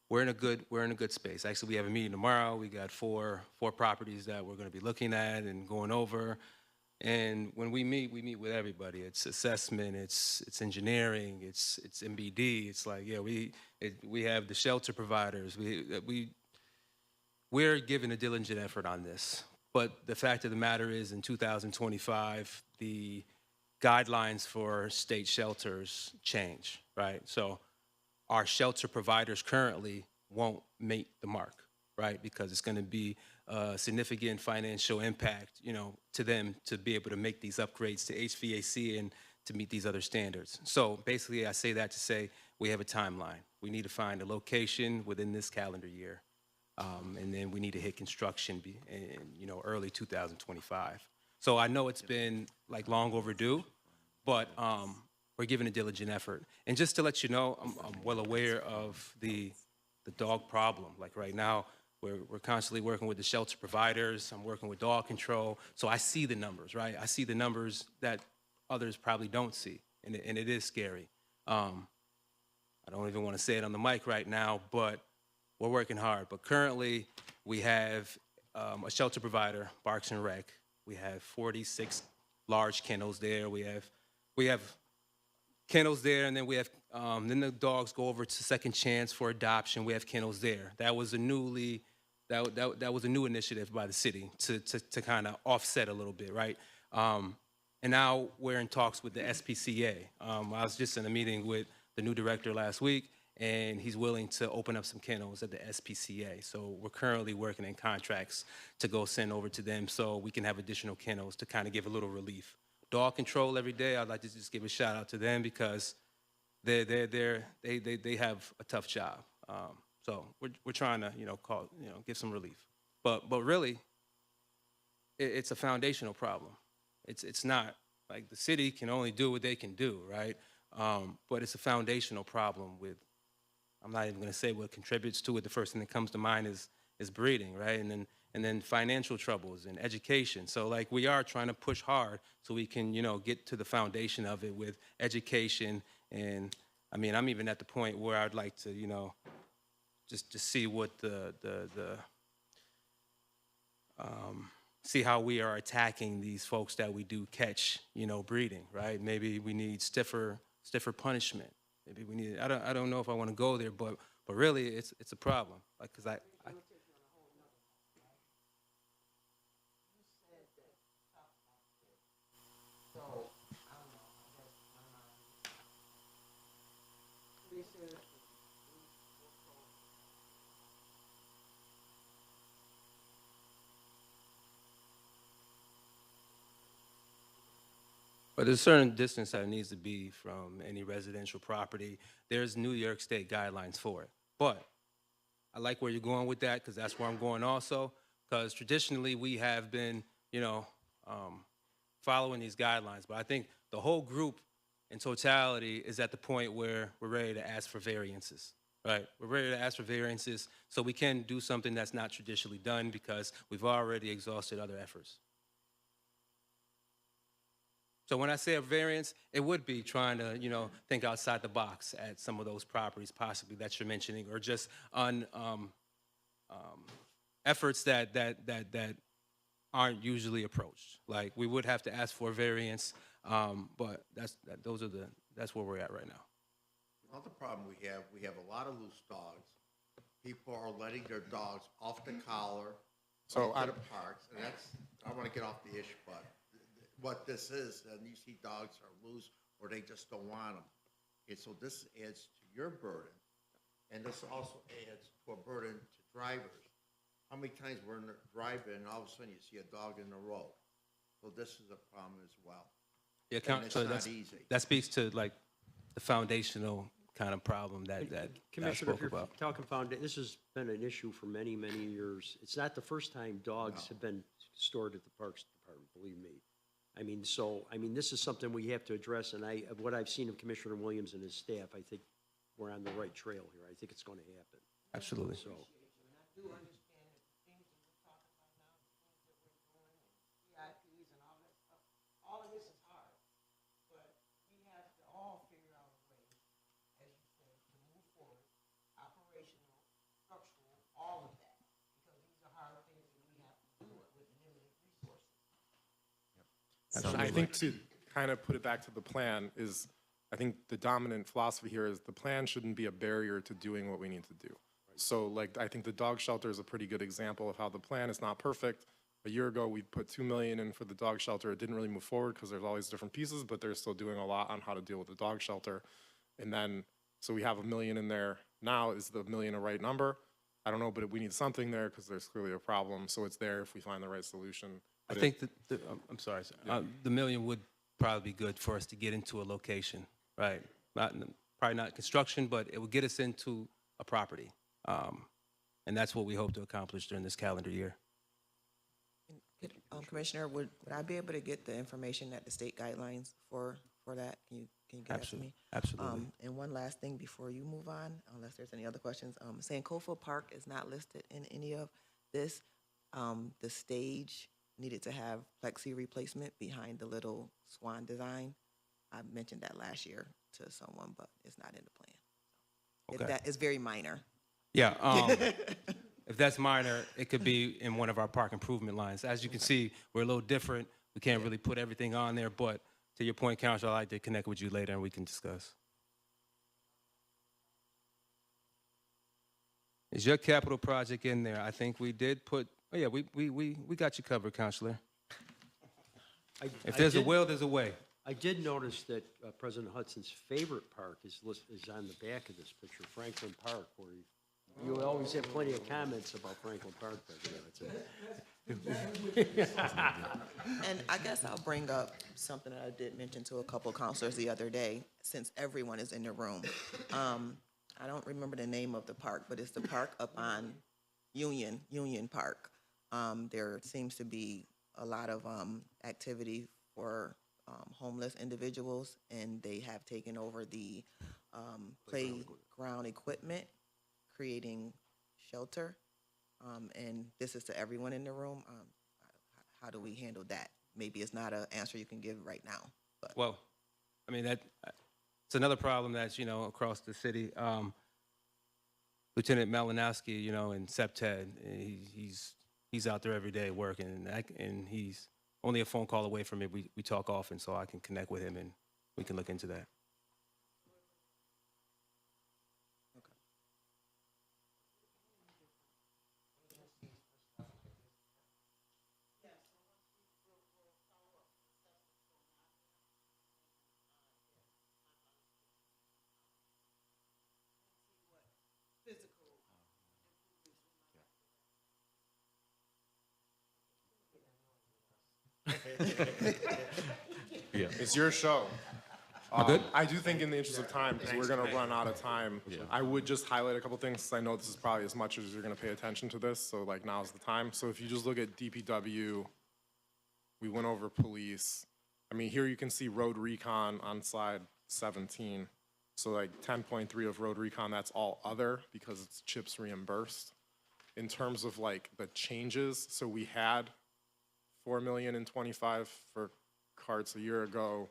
we're in a good space. Actually, we have a meeting tomorrow. We got four properties that we're going to be looking at and going over. And when we meet with everybody. It's assessment, it's engineering, it's MBD. It's like, yeah, we have the shelter providers. We're giving a diligent effort on this. But the fact of the matter is, in 2025, the guidelines for state shelters change, right? So our shelter providers currently won't make the mark, right? Because it's going to be a significant financial impact, to them to be able to make these upgrades to HVAC and to meet these other standards. So basically, I say that to say we have a timeline. We need to find a location within this calendar year, and then we need to hit construction in early 2025. So I know it's been long overdue, but we're giving a diligent effort. And just to let you know, I'm well aware of the dog problem. Like right now, we're constantly working with the shelter providers. I'm working with dog control. So I see the numbers, right? I see the numbers that others probably don't see, and it is scary. I don't even want to say it on the mic right now, but we're working hard. But currently, we have a shelter provider, Parks and Rec. We have 46 large kennels there. We have kennels there, and then we have then the dogs go over to Second Chance for adoption. We have kennels there. That was a that was a new initiative by the city to kind of offset a little bit, right? And now we're in talks with the SPCA. I was just in a meeting with the new director last week, and he's willing to open up some kennels at the SPCA. So we're currently working in contracts to go send over to them so we can have additional kennels to kind of give a little relief. Dog control every day, I'd like to just give a shout out to them because they have a tough job. So we're trying to give some relief. But really, it's a foundational problem. It's not like the city can only do what they can do, right? But it's a foundational problem with, I'm not even going to say what contributes to it. The first thing that comes to mind is breeding, right? And then financial troubles and education. So we are trying to push hard so we can, get to the foundation of it with education. And I mean, I'm even at the point where I'd like to, just see what see how we are attacking these folks that we do catch, breeding, right? Maybe we need stiffer punishment. Maybe we need. I don't know if I want to go there, but really, it's a problem. Because I But there's a certain distance that needs to be from any residential property. There's New York State guidelines for it. But I like where you're going with that because that's where I'm going also. Because traditionally we have been, following these guidelines. But I think the whole group in totality is at the point where we're ready to ask for variances, right? We're ready to ask for variances so we can do something that's not traditionally done because we've already exhausted other efforts. So when I say a variance, it would be trying to, think outside the box at some of those properties possibly that you're mentioning, or just on efforts that aren't usually approached. Like we would have to ask for a variance, but that's where we're at right now. Another problem we have a lot of loose dogs. People are letting their dogs off the collar, So into the parks, and I want to get off the issue, but what this is, and you see dogs are loose or they just don't want them. And so this adds to your burden, and this also adds to a burden to drivers. How many times we're driving and all of a sudden you see a dog in the road? So this is a problem as well. Yeah, and it's so not easy. That speaks to like the foundational kind of problem that I Commissioner, if spoke you're about. talking this has been an issue for many, many years. It's not the first time dogs have been stored at the Parks Department, believe me. I mean, this is something we have to address, and what I've seen of Commissioner Williams and his staff, I think we're on the right trail here. I think it's going to happen. Absolutely. So, And I do understand that the things that we're talking about now, the things that we're doing, and CIPs and all that stuff, all of this is hard. But we have to all figure out a way, as you said, to move forward, operational, structural, all of that. Because these are hard things that we have to do with limited resources. I think to kind of put it back to the plan is, I think the dominant philosophy here is the plan shouldn't be a barrier to doing what we need to do. So like, I think the dog shelter is a pretty good example of how the plan is not perfect. A year ago, we put $2 million in for the dog shelter. It didn't really move forward because there's all these different pieces, but they're still doing a lot on how to deal with the dog shelter. And then, so we have $1 million in there now. Is the $1 million a right number? I don't know, but we need something there because there's clearly a problem. So it's there if we find the right solution. I But think I'm sorry, sir. The $1 million would probably be good for us to get into a location, right? Probably not construction, but it would get us into a property. And that's what we hope to accomplish during this calendar year. Commissioner, would I be able to get the information at the state guidelines for that? Can you get that to me? Absolutely. And one last thing before you move on, unless there's any other questions. Sankofa Park is not listed in any of this. The stage needed to have plexi replacement behind the little swan design. I mentioned that last year to someone, but it's not in the plan. Okay. That is very minor. Yeah, if that's minor, it could be in one of our park improvement lines. As you can see, we're a little different. We can't really put everything on there, but to your point, Council, I'd like to connect with you later and we can discuss. Is your capital project in there? I think we did put, oh yeah, we got you covered, Counselor. If there's a will, there's a way. I did notice that President Hudson's favorite park is on the back of this picture, Franklin Park, where you always have plenty of comments about Franklin Park, President Hudson. And I guess I'll bring up something that I did mention to a couple counselors the other day, since everyone is in the room. I don't remember the name of the park, but it's the park up on Union Park. There seems to be a lot of activity for homeless individuals, and they have taken over the playground equipment, creating shelter. And this is to everyone in the room. How do we handle that? Maybe it's not an answer you can give right now, but. Well, I mean, it's another problem that's, across the city. Lieutenant Malinowski, in SEPTED, he's out there every day working, and he's only a phone call away from me. We talk often, so I can connect with him and we can look into that. Yeah. It's your show. Good? I do think in the interest of time, because we're going to run out of time, I would just highlight a couple things, because I know this is probably as much as you're going to pay attention to this, so like now's the time. So if you just look at DPW, we went over police. I mean, here you can see road recon on slide 17. So like 10.3 of road recon, that's all other, because it's CHIPS reimbursed. In terms of like the changes, so we had 4 million and 25 for carts a year ago.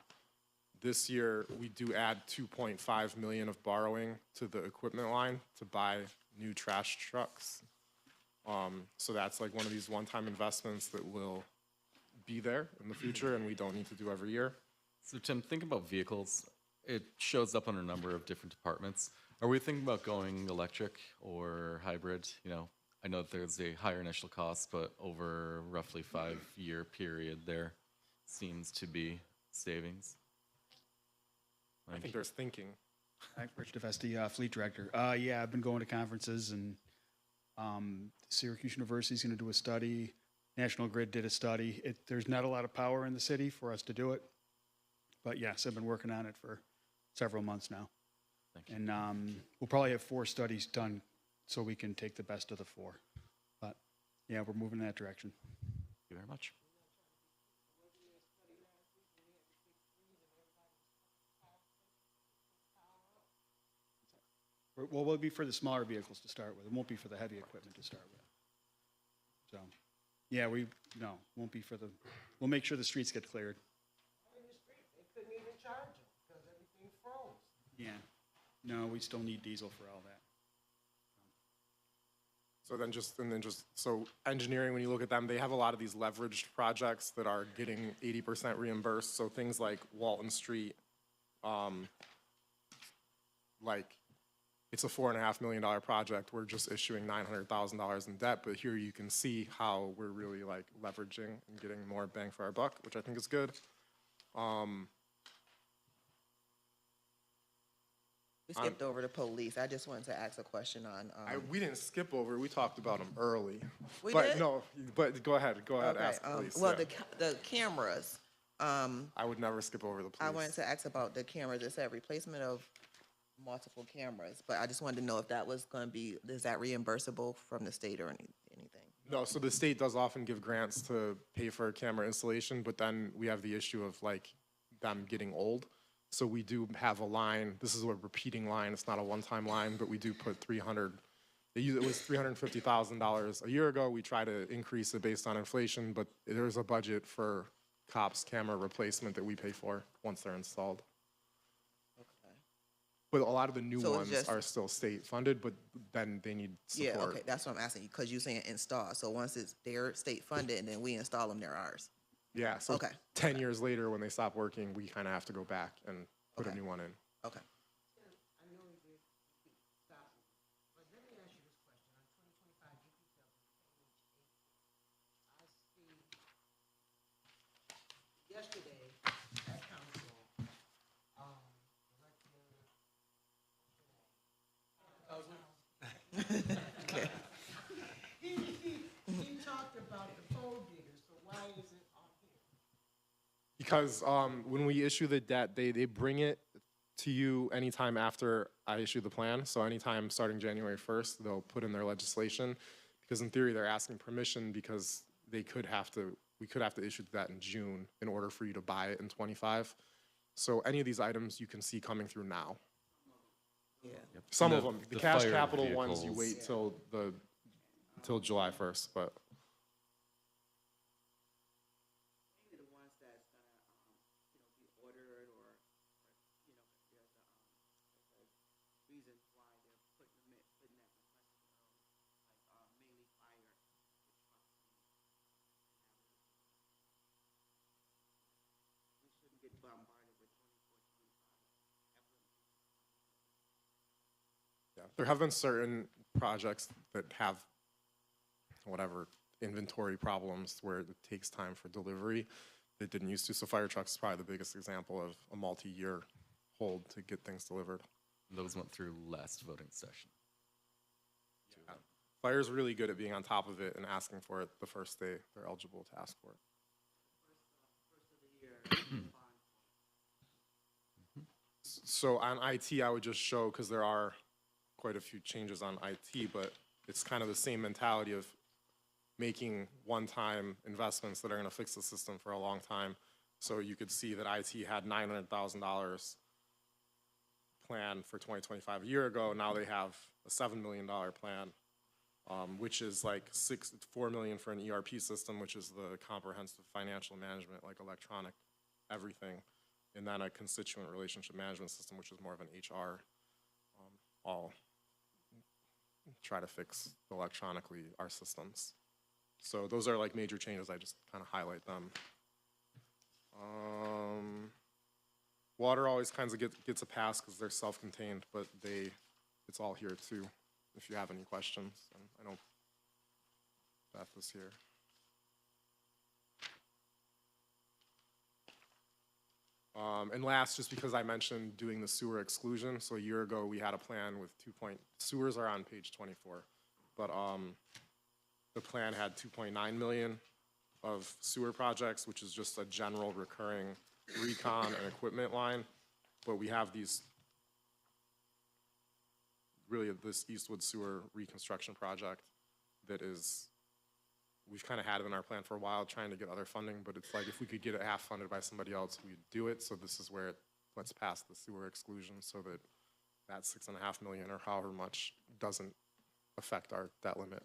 This year, we do add 2.5 million of borrowing to the equipment line to buy new trash trucks. So that's like one of these one-time investments that will be there in the future and we don't need to do every year. So Tim, think about vehicles. It shows up on a number of different departments. Are we thinking about going electric or hybrid? I know that there's a higher initial cost, but over roughly 5-year period, there seems to be savings. I think there's thinking. I'm Rich DeVesti, Fleet Director. Yeah, I've been going to conferences, and Syracuse University is going to do a study. National Grid did a study. There's not a lot of power in the city for us to do it. But yes, I've been working on it for several months now. Thank you. And we'll probably have 4 studies done so we can take the best of the 4. But yeah, we're moving in that direction. Thank you very much. Well, we'll be for the smaller vehicles to start with. It won't be for the heavy equipment to start with. So, yeah, won't be for the, we'll make sure the streets get cleared. In the street, they couldn't even charge them because everything froze. Yeah. No, we still need diesel for all that. So engineering, when you look at them, they have a lot of these leveraged projects that are getting 80% reimbursed. So things like Walton Street, like it's a $4.5 million project. We're just issuing $900,000 in debt, but here you can see how we're really like leveraging and getting more bang for our buck, which I think is good. We skipped over the police. I just wanted to ask a question on, We didn't skip over, we talked about them early. We But did? no, but go ahead, okay, ask police. well, yeah. the cameras, I would never skip over the police. I wanted to ask about the cameras. It said replacement of multiple cameras, but I just wanted to know if that was gonna be, is that reimbursable from the state or anything? No, so the state does often give grants to pay for camera installation, but then we have the issue of like them getting old. So we do have a line, this is a repeating line, it's not a one-time line, but we do put it was $350,000 a year ago. We try to increase it based on inflation, but there's a budget for cops camera replacement that we pay for once they're installed. Okay. But a lot of the new So it's ones just- are still state funded, but then they need support. Yeah, okay, that's what I'm asking you, because you're saying install, so once they're state funded and then we install them, they're ours. Yeah, so Okay. 10 years later, when they stop working, we kind of have to go back and put a Okay. new one in. Okay. I know you did keep stopping, but let me ask you this question. On 2025 DP I see yesterday at council, Okay. he talked about the pole diggers, so why is it on here? Because when we issue the debt, they bring it to you anytime after I issue the plan. So anytime starting January 1st, they'll put in their legislation. Because in theory, they're asking permission because we could have to issue that in June in order for you to buy it in 25. So any of these items you can see coming through now. Yeah. Some of The- them, the the cash fire capital ones, you vehicles. wait till July 1st, but. The ones that's gonna, be ordered or, there's a reason why they're putting that request, mainly fire, the trucks. We shouldn't get bombarded with 24, 25. Yeah, there have been certain projects that have whatever inventory problems where it takes time for delivery that didn't used to. So fire trucks is probably the biggest example of a multi-year hold to get things delivered. Those went through last voting session. Fire's really good at being on top of it and asking for it the first day they're eligible to ask for it. So on IT, I would just show, because there are quite a few changes on IT, but it's kind of the same mentality of making one-time investments that are going to fix the system for a long time. So you could see that IT had $900,000 plan for 2025 a year ago. Now they have a $7 million plan, which is like $4 million for an ERP system, which is the comprehensive financial management, like electronic everything, and then a constituent relationship management system, which is more of an HR, all try to fix electronically our systems. So those are like major changes. I just kind of highlight them. Water always kind of gets a pass because they're self-contained, but it's all here too, if you have any questions. And I know Beth is here. And last, just because I mentioned doing the sewer exclusion, so a year ago we had a plan with sewers are on page 24, but the plan had 2.9 million of sewer projects, which is just a general recurring recon and equipment line, but we have these, really this Eastwood Sewer reconstruction project that is, we've kind of had it in our plan for a while, trying to get other funding, but it's like if we could get it half funded by somebody else, we'd do it. So this is where let's pass the sewer exclusion so that that 6.5 million or however much doesn't affect our debt limit.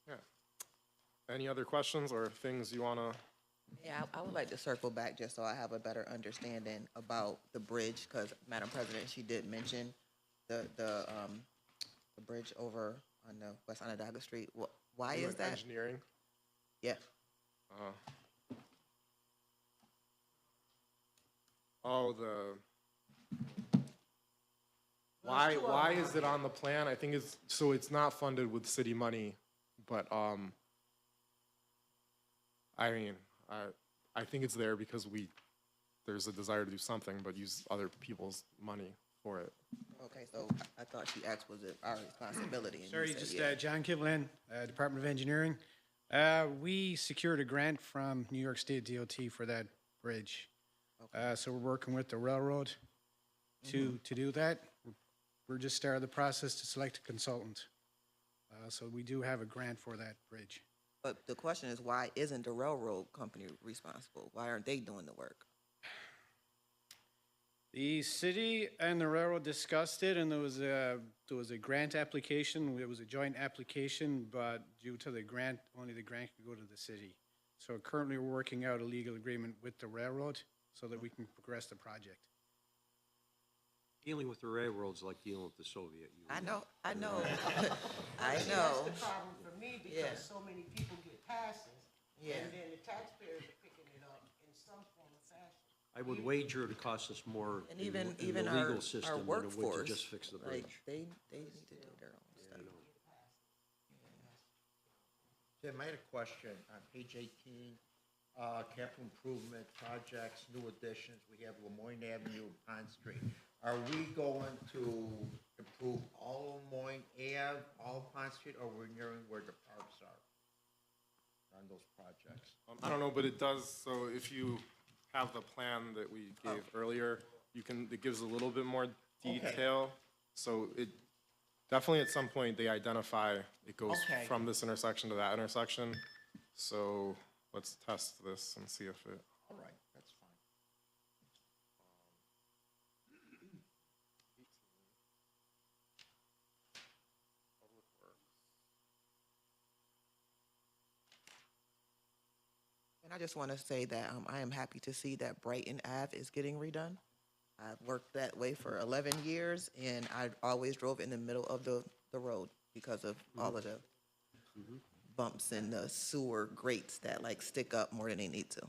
Yeah. Any other questions or things you want to? Yeah, I would like to circle back just so I have a better understanding about the bridge, because Madam President, she did mention the bridge over on the west Onondaga Street. Why is that? Engineering. Yeah. Why is it on the plan? I think it's, so it's not funded with city money, but, I mean, I think it's there because there's a desire to do something, but use other people's money for it. Okay, so I thought she asked, was it our responsibility? And you Sorry, said just yeah. John Kivlin, Department of Engineering. We secured a grant from New York State DOT for that bridge. So we're working with the railroad to do that. We're just started the process to select a consultant. So we do have a grant for that bridge. But the question is, why isn't the railroad company responsible? Why aren't they doing the work? The city and the railroad discussed it, and there was a grant application. It was a joint application, but due to the grant, only the grant could go to the city. So currently, we're working out a legal agreement with the railroad so that we can progress the project. Dealing with the railroads like dealing with the Soviet Union. I know. I know. That's the problem for me, Yeah. because so many people get passes, Yeah. and then the taxpayers are picking it up in some form or fashion. I would wager it costs us more And in even the even legal our system than it would to workforce, just fix the like bridge. they need to do their own stuff. Tim, I had a question on page 18, capital improvement projects, new additions. We have Lemoyne Avenue, Pond Street. Are we going to improve all Lemoyne Ave, all Pond Street, or we're nearing where the parks are on those projects? I don't know, but it does, so if you have the plan that we gave earlier, it gives a little bit more detail. So it, definitely at some point, they identify, it goes Okay. from this intersection to that intersection. So let's test this and see if it, All right, that's fine. And I just want to say that I am happy to see that Brighton Ave is getting redone. I've worked that way for 11 years, and I always drove in the middle of the road because of all of the bumps and the sewer grates that like stick up more than they need to.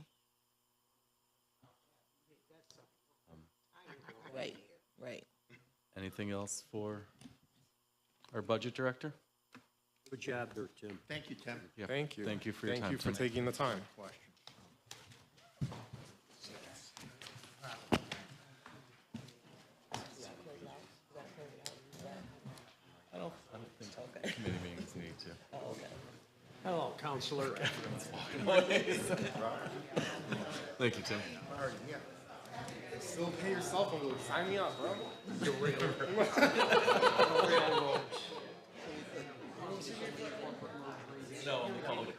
Right, right. Anything else for our budget director? Good job there, Tim. Thank you, Tim. Yeah. thank you. Thank you for your time. Thank you for Tim. taking the time. Question. I don't think committee meetings need to. Hello, Counselor. Thank you, Tim. Still pay yourself a little, sign me up, bro. No, only public.